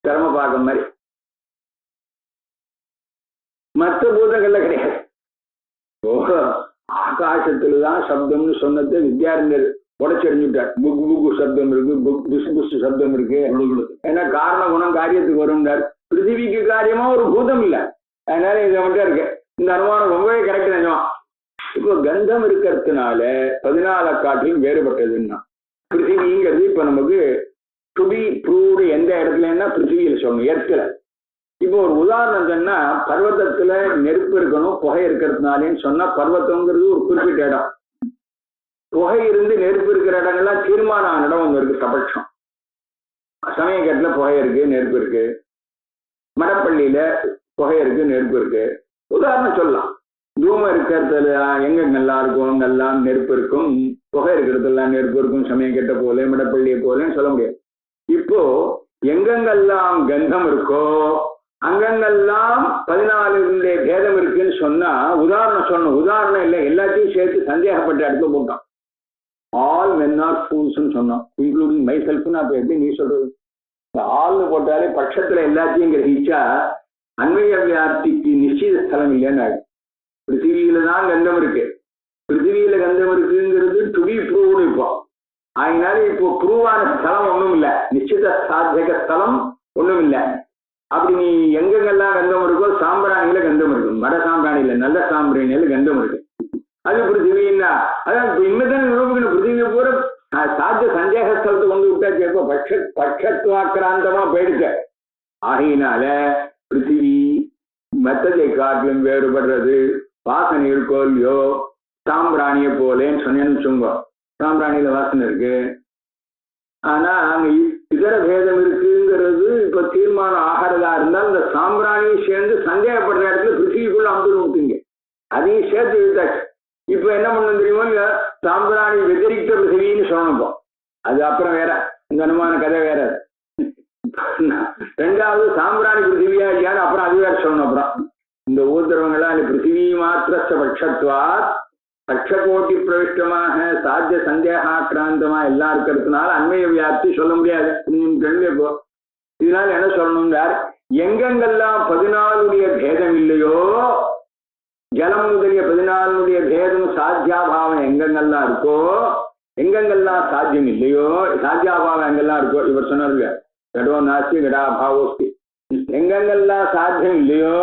Speaker 2: சர்ம பாகம் மாதிரி. மற்ற பூதங்கள்ல கிடையாது. ஆகாசத்துலதான் சப்தம்னு சொன்னது வித்யாரண்யர் உடச்செறிஞ்சுட்டார். புக் புக்கு சப்தம் இருக்கு, புக் புஷ் புஷ் சப்தம் இருக்கு. ஏன்னா காரண குணம் காரியத்துக்கு வரும்னார். பிருத்திவிக்கு காரியமா ஒரு பூதம் இல்லை, அதனால இதை மட்டும் இருக்கு. இந்த அனுமானம் ரொம்பவே கரெக்ட் நிஜமா. இப்போ கந்தம் இருக்கிறதுனால 14 காட்டிலும் வேறுபட்டதுன்னா பிருத்திவிங்கிறது இப்ப நமக்கு டு பி ப்ரூவ்டு எந்த இடத்துலன்னா பிருத்திவியில சொல்லணும், எர்த்துல. இப்போ ஒரு உதாரணம் சொன்னா, பர்வத்தத்துல நெருப்பு இருக்கணும் புகை இருக்கிறதுனாலேன்னு சொன்னா, பர்வத்தம்ங்கிறது ஒரு குறிப்பிட்ட இடம். புகை இருந்து நெருப்பு இருக்கிற இடங்கள்லாம் தீர்மானம் இடம் ஒன்று இருக்கு, சபட்சம். சமயக்கட்டுல புகை இருக்கு, நெருப்பு இருக்கு. மடப்பள்ளியில புகை இருக்கு, நெருப்பு இருக்கு. உதாரணம் சொல்லலாம். தூமம் இருக்கிறதுல எங்கெங்கெல்லாம் இருக்கும், அங்கெல்லாம் நெருப்பு இருக்கும். புகை இருக்கிறதுலாம் நெருப்பு இருக்கும், சமயக்கட்ட போல மடப்பள்ளியை போலன்னு சொல்ல முடியாது. இப்போ எங்கெங்கெல்லாம் கந்தம் இருக்கோ அங்கங்கெல்லாம் 14 பேதம் இருக்குன்னு சொன்னா உதாரணம் சொல்லணும். உதாரணம் இல்லை, எல்லாத்தையும் சேர்த்து சந்தேகப்பட்ட இடத்துல போட்டோம். ஆல் மென் ஆர் ஃபூல்ஸ்ன்னு சொன்னோம், இன்க்ளூடிங் மை செல்ஃப்னு. அப்ப எப்படி நீ சொல்றது? ஆள்னு போட்டாலே பட்சத்துல எல்லாத்தையும் கிரகிச்சா அன்வய வியாப்திக்கு நிச்சய ஸ்தலம் இல்லைன்னு. பிருத்திவியில தான் கந்தம் இருக்கு, பிருத்திவியில கந்தம் இருக்குங்கிறது டு பி ப்ரூவ்டு. இப்போ அதனால இப்போ ப்ரூவான ஸ்தலம் ஒண்ணும் இல்லை, நிச்சய சாத்தியக ஸ்தலம் ஒண்ணும் இல்லை. அப்படி நீ எங்கெங்கெல்லாம் கந்தம் இருக்கோ, சாம்பிராணியில கந்தம் இருக்கு, மட சாம்பிராணியில நல்ல சாம்பிராணியில கந்தம் இருக்கு. அது பிருத்திவின்னா அதான் இன்னதான் நிரூபிக்கணும். பிருத்திவியை பூரா சாத்திய சந்தேக ஸ்தலத்தை கொண்டு விட்டாச்சு. இப்போ பட்சத்வாக்கிராந்தமா போயிடுச்சு. ஆகையினால பிருத்திவி மத்ததை காட்டிலும் வேறுபடுறது. வாசனை இருக்கோ இல்லையோ, சாம்பிராணிய போலேன்னு சொன்னேன்னு வச்சுங்க. சாம்பிராணியில வாசனை இருக்கு, ஆனா அங்க இதர பேதம் இருக்குங்கிறது இப்ப தீர்மானம் ஆகிறதா இருந்தால் இந்த சாம்பிராணியை சேர்ந்து சந்தேகப்படுற இடத்துல பிருத்திவிக்குள்ள அம்பு விட்டுங்க, அதையும் சேர்த்து விட்டாச்சு. இப்ப என்ன பண்ணணும் தெரியுமோ, சாம்பிராணி வெதிரிக்த பிருத்திவின்னு சொல்லணும். அது அப்புறம் வேற, இந்த அனுமான கதை வேற. ரெண்டாவது சாம்பிராணி பிருத்திவியா இல்லையான்னு அப்புறம் அது வேற சொல்லணும். அப்புறம் இந்த ஊர்தரவங்களாம் பிருத்திவி மாத்திரச்ச பட்சத்வா பட்சகோட்டி பிரவிஷ்டமாக சாத்திய சந்தேகாக்கிராந்தமா எல்லாம் இருக்கிறதுனால அண்மைய வியாப்தி சொல்ல முடியாது. இப்போ இதனால என்ன சொல்லணுங்க, எங்கெங்கெல்லாம் 14 பேதம் இல்லையோ, ஜலம் முதலிய 14 பேதம் சாத்தியாபாவம் எங்கெங்கெல்லாம் இருக்கோ, எங்கெங்கெல்லாம் சாத்தியம் இல்லையோ, சாத்தியாபாவம் எங்கெல்லாம் இருக்கோ, இவர் சொன்னார்ல கடோ நாஸ்தி கடாபாவோஸ்தி, எங்கெங்கெல்லாம் சாத்தியம் இல்லையோ,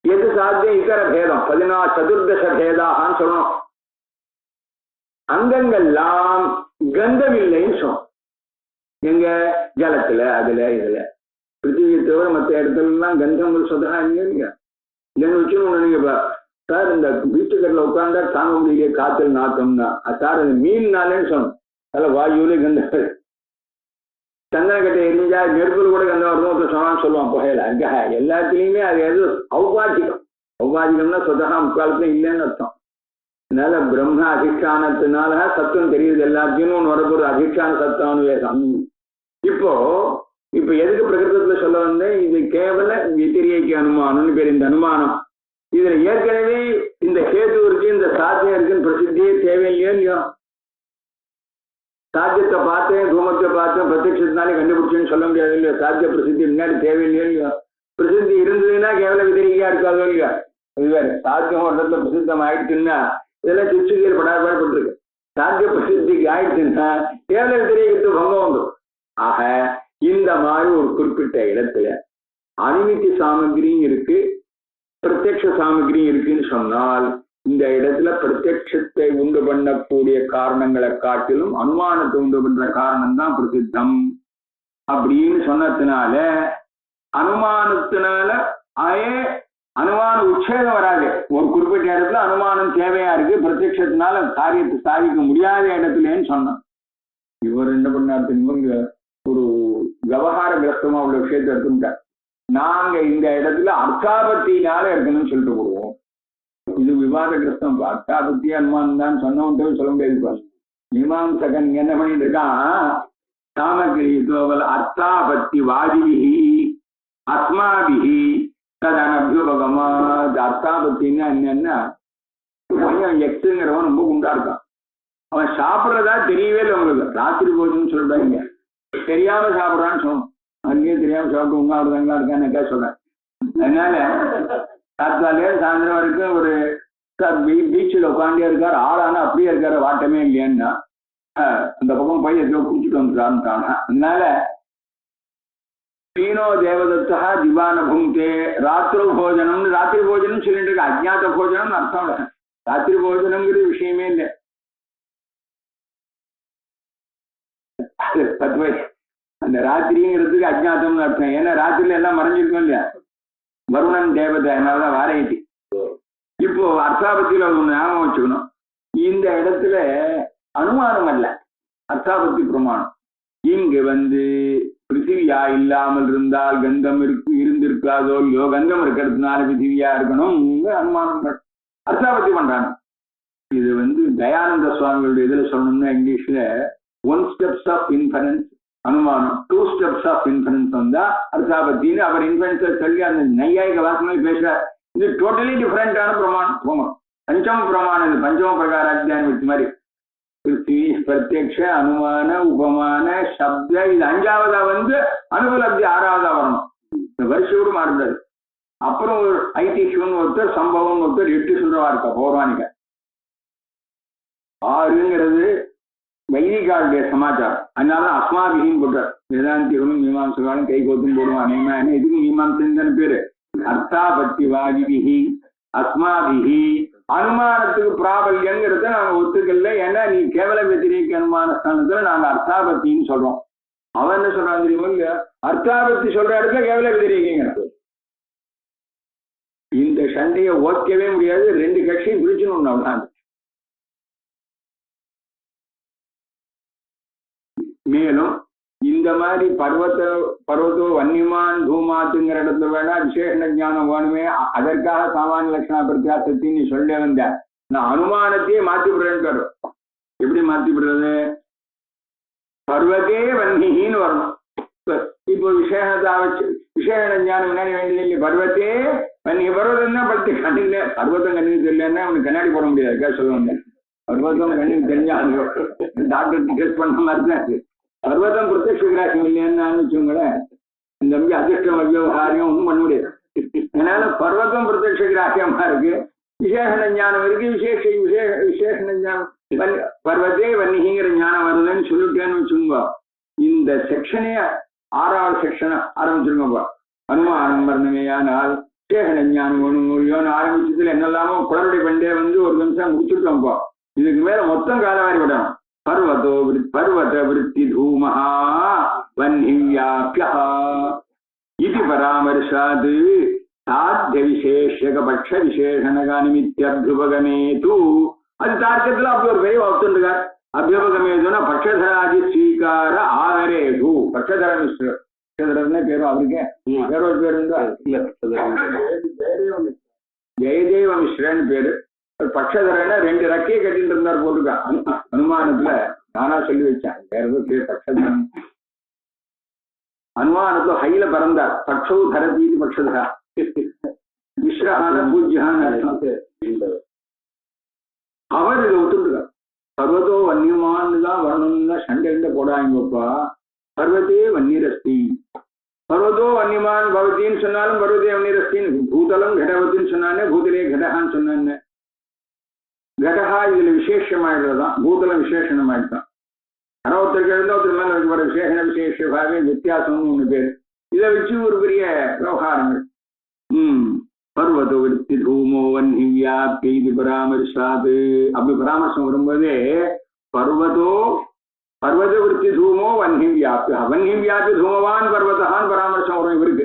Speaker 2: எது சாத்தியம் இதர பேதம் 14 சதுர்தச பேதான்னு சொல்லணும். அங்கங்கெல்லாம் கந்தம் இல்லைன்னு சொன்னோம். எங்க ஜலத்துல, அதுல இதுல. பிருத்திவியை தவிர மற்ற இடத்துல எல்லாம் கந்தங்கள் சொதா இல்லையா? இல்லைன்னு வச்சுன்னு நீங்க சார் இந்த வீட்டுக்கட்டில் உட்காந்தா தாங்க முடியல காத்துல நாத்தம்னா, சார் அது மீன்னாலேன்னு சொன்னோம். அதில் வாயுவிலே கந்தம். சந்தனக்கட்டை எரிஞ்சா நெருப்புல கூட கந்தம் வருதும் சொன்னான்னு சொல்லுவான் புகையில. அங்க எல்லாத்துலேயுமே அது எது ஔபாதிகம். ஔபாதிகம்னா சொதகா முக்காலத்துல இல்லைன்னு அர்த்தம். அதனால பிரம்ம அதிஷ்டானத்தினால சத்தம் தெரியுது எல்லாத்தையும் ஒன்று வரப்போற அதிஷ்டான சத்தானுவேதம். இப்போ எதுக்கு பிரகிருதத்துல சொல்ல வந்தேன், இது கேவல வித்திரியைக்கு அனுமானம்னு பேர் இந்த அனுமானம். இதுல ஏற்கனவே இந்த கேது இருக்கு, இந்த சாத்தியம் இருக்குன்னு பிரசித்தியே தேவையில்லையோ இல்லையோ. சாத்தியத்தை பார்த்தேன், தூமத்தை பார்த்தேன், பிரத்யட்சத்தினாலே கண்டுபிடிச்சேன்னு சொல்ல முடியாது இல்லையா? சாத்திய பிரசித்தி முன்னாடி தேவையில்லையோ இல்லையா? பிரசித்தி இருந்ததுன்னா கேவல விதிரிக்கையா இருக்காதோ இல்லையா? அது வேற. சாத்தியம் ஒரு இடத்துல பிரசித்தம் ஆயிடுச்சுன்னா இதெல்லாம் சிச்சுகையில் படாபாடுபட்டிருக்கு. சாத்திய பிரசித்திக்கு ஆயிடுச்சுன்னா கேவல விதிரியத்து பங்கம் வந்துடும். ஆக இந்த மாதிரி ஒரு குறிப்பிட்ட இடத்துல அனுமித்தி சாமகிரியும் இருக்கு, பிரத்யக்ஷ சாமகிரியும் இருக்குன்னு சொன்னால் இந்த இடத்துல பிரத்யட்சத்தை உண்டு பண்ணக்கூடிய காரணங்களை காட்டிலும் அனுமானத்தை உண்டு பண்ற காரணம் தான் பிரசித்தம் அப்படின்னு சொன்னதுனால அனுமானத்தினால அனுமான உச்சேதம் வராது. ஒரு குறிப்பிட்ட இடத்துல அனுமானம் தேவையா இருக்கு, பிரத்யட்சத்தினால காரியத்தை சாதிக்க முடியாத இடத்துலன்னு சொன்னோம். இவர் என்ன பண்ணார் தெரியுமா? ஒரு விவகார கிரஸ்தமா உள்ள விஷயத்தை எடுத்துட்டார். நாங்க இந்த இடத்துல அர்த்தாபத்தினால இருக்கணும்னு சொல்லிட்டு போடுவோம். இது விவாத கிரஸ்தம். அர்த்தாபத்தி அனுமானம் தான் சொன்னவன்ட்டு சொல்ல முடியாது. மீமாம்சகன் என்ன பண்ணிட்டு இருக்கான்? சாமகிரி அர்த்தாபத்தி வாதிபிஹி அஸ்மாபிஹி ததனபியுபகமா. அர்த்தாபத்தின்னா என்னன்னா, பையன் எக்ஸுங்கிறவன் ரொம்ப குண்டா இருக்கான். அவன் சாப்பிட்றதா தெரியவே இல்லை உங்களுக்கு. ராத்திரி போச்சுன்னு சொல்றாங்க, தெரியாம சாப்பிட்றான்னு சொல்லணும். அங்கேயே தெரியாம சாப்பிட்டு உங்காடுதாங்களா இருக்கான்னு சொல்றேன். அதனால காத்தாலே சாயந்தரம் வரைக்கும் ஒரு பீச்சில் உட்காண்டே இருக்காரு. ஆளானா அப்படியே இருக்காரு, வாட்டமே இல்லையான்னா அந்த பக்கம் போய் எதோ குடிச்சிட்டு வந்துட்டான்னு. அதனால பீனோ தேவதத்தா திவான புங்கே ராத்திரி போஜனம்னு ராத்திரி போஜனம் சொல்லிட்டு இருக்கு. அஜ்ஞாத போஜனம் அர்த்தம் இல்லை. ராத்திரி போஜனம்ங்கிற விஷயமே இல்லை. தத்துவ அந்த ராத்திரிங்கிறதுக்கு அஜ்ஞாதம்னு அர்த்தம். ஏன்னா ராத்திரில எல்லாம் மறைஞ்சிருக்கும் இல்லையா? வருணன் தேவதை, அதனாலதான் வாரைட்டி. இப்போ அர்த்தாபத்தியில ஒன்று ஞாபகம் வச்சுக்கணும். இந்த இடத்துல அனுமானம் அல்ல, அர்த்தாபத்தி பிரமாணம். இங்கு பிருத்திவியா இல்லாமல் இருந்தால் கந்தம் இருந்திருக்காதோ இல்லையோ, கந்தம் இருக்கிறதுனால பிருத்திவியா இருக்கணும் அனுமானம் அர்த்தாபத்தி பண்றாங்க. இது தயானந்த சுவாமிகளுடைய இதுல சொல்லணும்னா இங்கிலீஷ்ல 1 steps ஆஃப் இன்ஃபரன்ஸ் அனுமானம், 2 steps ஆஃப் இன்ஃபரன்ஸ் வந்தா அர்த்தாபத்தின்னு அவர் இன்ஃபரன்ஸை சொல்லி அந்த நையாயிக வாசனை பேசுறார். இது டோட்டலி டிஃபரெண்டான பிரமாணம். பஞ்சம பிரமாணம், இது பஞ்சம பிரகாராத்தியானம் வச்சு மாதிரி பிருத்திவி பிரத்யக்ஷ அனுமான உபமான சப்த, இது 5ஆவதா அனுபலப்தி 6ஆவதா வரணும். இந்த வரிசையோடு மாறுறது. அப்புறம் ஒரு ஐதிஹ்யம்னு ஒருத்தர், சம்பவம் ஒருத்தர், 8 சொல்றவா இருக்கா பௌராணிக. 6ங்கிறது வைதிகாளுடைய சமாச்சாரம். அதனால அஸ்மாபிகின்னு போட்டார். வேதாந்திகளும் மீமாம்சகாலும் கை கோத்தும் போடுவான். இதுக்கு மீமாம்சன் தானே பேரு. அர்த்தாபத்தி வாதிபிஹி அஸ்மாபிஹி. அனுமானத்துக்கு பிராபல்யங்கிறத நாங்க ஒத்துக்கல. ஏன்னா நீ கேவல வெத்திரிக்க அனுமான ஸ்தானத்துல நாங்க அர்த்தாபத்தின்னு சொல்றோம். அவன் என்ன சொல்றான் தெரியுமா? இல்ல அர்த்தாபத்தி சொல்ற இடத்துல கேவல வெத்திரிக்கிறது. இந்த சண்டையை ஓக்கவே முடியாது. 2 கட்சியும் பிரிச்சுன்னு அவன். மேலும் இந்த மாதிரி பர்வத்தோ வன்னிமான் தூமாத்துங்கிற இடத்துல வேணா விசேஷ ஞானம் வேணுமே, அதற்காக சாமானிய லட்சணா பிரத்யாசத்தை நீ சொல்ல வந்த. நான் அனுமானத்தையே மாத்தி விடுறேன்னு. எப்படி மாத்தி விடுறது? பர்வத்தே வன்னின்னு வரணும். இப்போ விசேஷ ஞானம் முன்னாடி வேண்டியது. பர்வத்தே வன்னி. பர்வதம் தான் படுத்து கண்ணுல. பர்வத்தம் கண்ணுக்கு தெரியலன்னா அவனுக்கு கண்ணாடி போட முடியாது. சொல்லுவாங்க பர்வத்தம் கண்ணுக்கு தெரிஞ்சா டாக்டர் டெஸ்ட் பண்ண மாதிரி தான் இருக்கு. பர்வதம் பிரத்யக்ஷ கிராசியம் இல்லையான்னு வச்சுங்களேன், இந்த அதிர்ஷ்டம் விவகாரியம் ஒன்றும் பண்ண முடியாது. அதனால பர்வதம் பிரத்யக்ஷ கிராசியமா இருக்கு. விசேஷ ஞானம் இருக்கு. விசேஷ ஞானம் பர்வத்தே வன்னிகிங்கிற ஞானம் வருதுன்னு சொல்லிட்டேன்னு வச்சுங்க. இந்த செக்ஷனே 6வது செக்ஷனை ஆரம்பிச்சிருங்கப்பா. அனுமானம் வர்ணமையானால் விசேஷ ஞானம் ஒன்று ஆரம்பிச்சதுல என்னெல்லாமோ குளறுபடி பண்ணே ஒரு நிமிஷம் முடிச்சுட்டோம்ப்பா. இதுக்கு மேல மொத்தம் காலவாரி விடணும். பர்வத விருத்தி தூமஹா வன்னிவ்யாப்யா இது பராமர்ஷாத் சாத்திய விசேஷக பட்ச விசேஷணக நிமித்தியபியுபகமே தூ. அது தார்க்கத்துல அப்படி ஒரு பெரிய வகுத்துருக்கார். அபியுபகமேதுனா பட்சதராதி ஸ்வீகார ஆதரேது. பட்சதர மிஸ்டர் பட்சதரன்னே பேரும் அவருக்கே வேற ஒரு பேர் இருந்தா ஜெயதேவ மிஸ்ரன்னு பேரு. பட்சதரன்னா 2 ரெக்கையை கட்டிட்டு இருந்தார் போட்டுருக்கான். அனுமானத்துல நானா சொல்லி வச்சேன். வேற ஏதோ பேர் பட்சதரன். அனுமானத்துல ஹைல பறந்தார். பட்சவு தரதீதி பட்சதரா. மிஸ்ரஹான பூஜ்யஹான அவர் இதை ஒத்துருக்கார். பர்வதோ வன்னியமானு தான் வரணும்னு தான் சண்டை போடாங்கப்பா. பர்வதே வன்னிரஸ்தி, பர்வதோ வன்னிமான் பவத்தின்னு சொன்னாலும் பர்வதே வன்னிரஸ்தின்னு, பூதலம் கடவத்தின்னு சொன்னானே பூதலே கடகான்னு சொன்னானே. கடகா இதுல விசேஷமாயிடுறதான், பூதலம் விசேஷமாயிட்டான். அறுபத்தருக்கு எழுந்த ஒருத்தர் மேல வர விசேஷ விசேஷாவே வித்தியாசம்னு ஒண்ணு பேரு. இதை வச்சு ஒரு பெரிய விவகாரங்கள். பர்வத விருத்தி தூமோ வன்னிவியாப்தி இது பராமரிசாது. அப்படி பராமர்சம் வரும்போதே பர்வத விருத்தி தூமோ வன்னிவியாப்தி, வன்னிவியாப்தி தூமவான் பர்வதான் பராமர்சம் வரும்.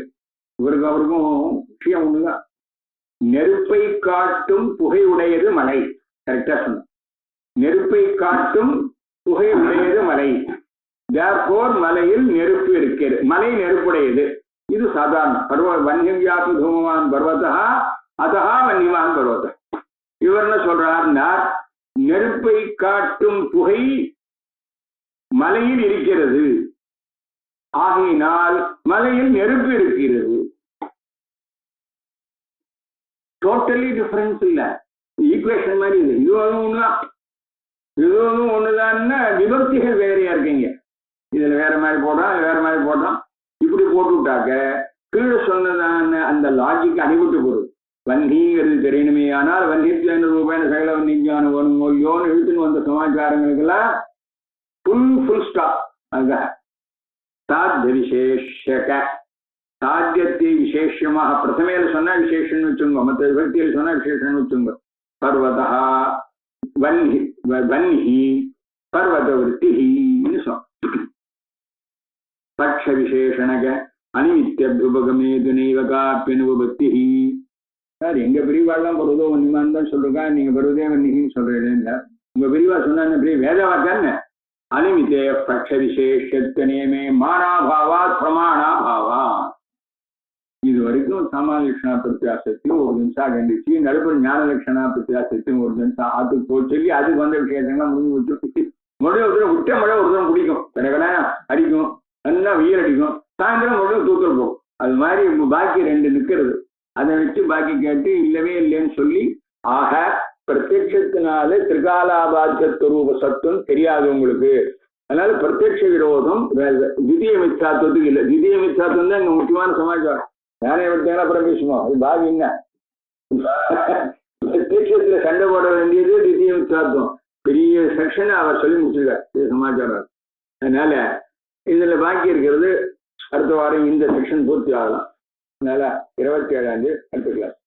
Speaker 2: அவருக்கும் விஷயம் ஒண்ணுதான். நெருப்பை காட்டும் புகை உடையது மலை. கரெக்டா சொன்ன. நெருப்பை காட்டும் புகை உடையது மலை. தேர்ஃபோர் மலையில் நெருப்பு இருக்கிறது, மலை நெருப்புடையது. இது சாதாரண. வன்னிவியாப்தி தூமவான் பர்வதா அதா வன்னிமான் பர்வத. இவர் என்ன சொல்றாருன்னா, நெருப்பை காட்டும் புகை மலையில் இருக்கிறது, ஆகையினால் மலையில் நெருப்பு இருக்கிறது. டோட்டலி டிஃபரன்ஸ் இல்ல, ஈக்குவேஷன் மாதிரி இது. இதுவும் ஒண்ணுதான், இதுவும் ஒண்ணுதான்னா விபக்திகள் வேறையா இருக்கீங்க. இதுல வேற மாதிரி போடுறோம், வேற மாதிரி போடுறோம். இப்படி போட்டு விட்டாக்க கீழே சொன்னதான அந்த லாஜிக் அடிபட்டு போடுது. வன்னிங்கிறது தெரியணுமே. ஆனால் வன்னித்தியான ரூபாய் சகல வன்னிஞான யோன்னு இழுத்துன்னு வந்த சமாச்சாரங்களுக்கெல்லாம் ஃபுல் ஸ்டாப். அதுதான் சாத்திய விசேஷக. சாத்தியத்தை விசேஷமாக பிரதமையில சொன்னா விசேஷன்னு வச்சுங்க, மற்ற விபக்தியில் சொன்னா விசேஷன்னு வச்சுங்க. பர்வதா வன்னி பர்வத விருத்தின்னு சொன்ன. பட்ச விசேஷணக அனிமித்யுபகமேது நெய்வகாப்பியனுபக்தி. சார் எங்க பிரிவாள்லாம் பருவதோ வன்னிமான் தான் சொல்றா, நீங்க பருவதே வன்னிகின்னு சொல்றீங்க. உங்க பிரிவா சொன்ன பெரிய வேதவாக்கான்னு. அனிமித்தே பட்ச விசேஷத்த நியமே மானாபாவா பிரமாணாபாவா. இது வரைக்கும் சமாலட்சணா பிரத்தியாசத்தையும் ஒரு நிமிஷம் கண்டிச்சு, நடுப்புற ஞான லட்சணா பிரத்தியாசத்தையும் ஒரு நிமிஷம் அதுக்கு போய் சொல்லி அதுக்கு வந்த விஷயத்தெல்லாம் முடிஞ்சு வச்சு மறுபடியும் ஒருத்தர் விட்ட மழை ஒருத்தரம் பிடிக்கும், கடை அடிக்கும், நல்லா வெயில் அடிக்கும், சாயந்தரம் மறுபடியும் தூக்கல் போகும். அது மாதிரி பாக்கி ரெண்டு நிற்கிறது. அதை வச்சு பாக்கி கேட்டு இல்லவே இல்லைன்னு சொல்லி, ஆக பிரத்யட்சத்தினால திரிகாலாபாத்தியத்துவ சத்துவம் தெரியாது உங்களுக்கு. அதனால பிரத்யட்ச விரோதம் திதிய மிச்சாத்துவத்துக்கு இல்லை. திதிய மிச்சாத்துவம் தான் இங்க முக்கியமான சமாச்சாரம். நானே விட்டேன்னா அப்புறம் பேசுவோம். அது பாவி என்ன பிரத்யட்சத்துல சண்டை போட வேண்டியது திதிய மிச்சாத்துவம். பெரிய செக்ஷன் அவர் சொல்லி முடிச்சிருக்கார் இது சமாச்சாரம். அதனால இதுல பாக்கி இருக்கிறது அடுத்த வாரம் இந்த செக்ஷன் பூர்த்தி ஆகலாம். அதனால 27ஆம் தேதி அடுத்த கிளாஸ்.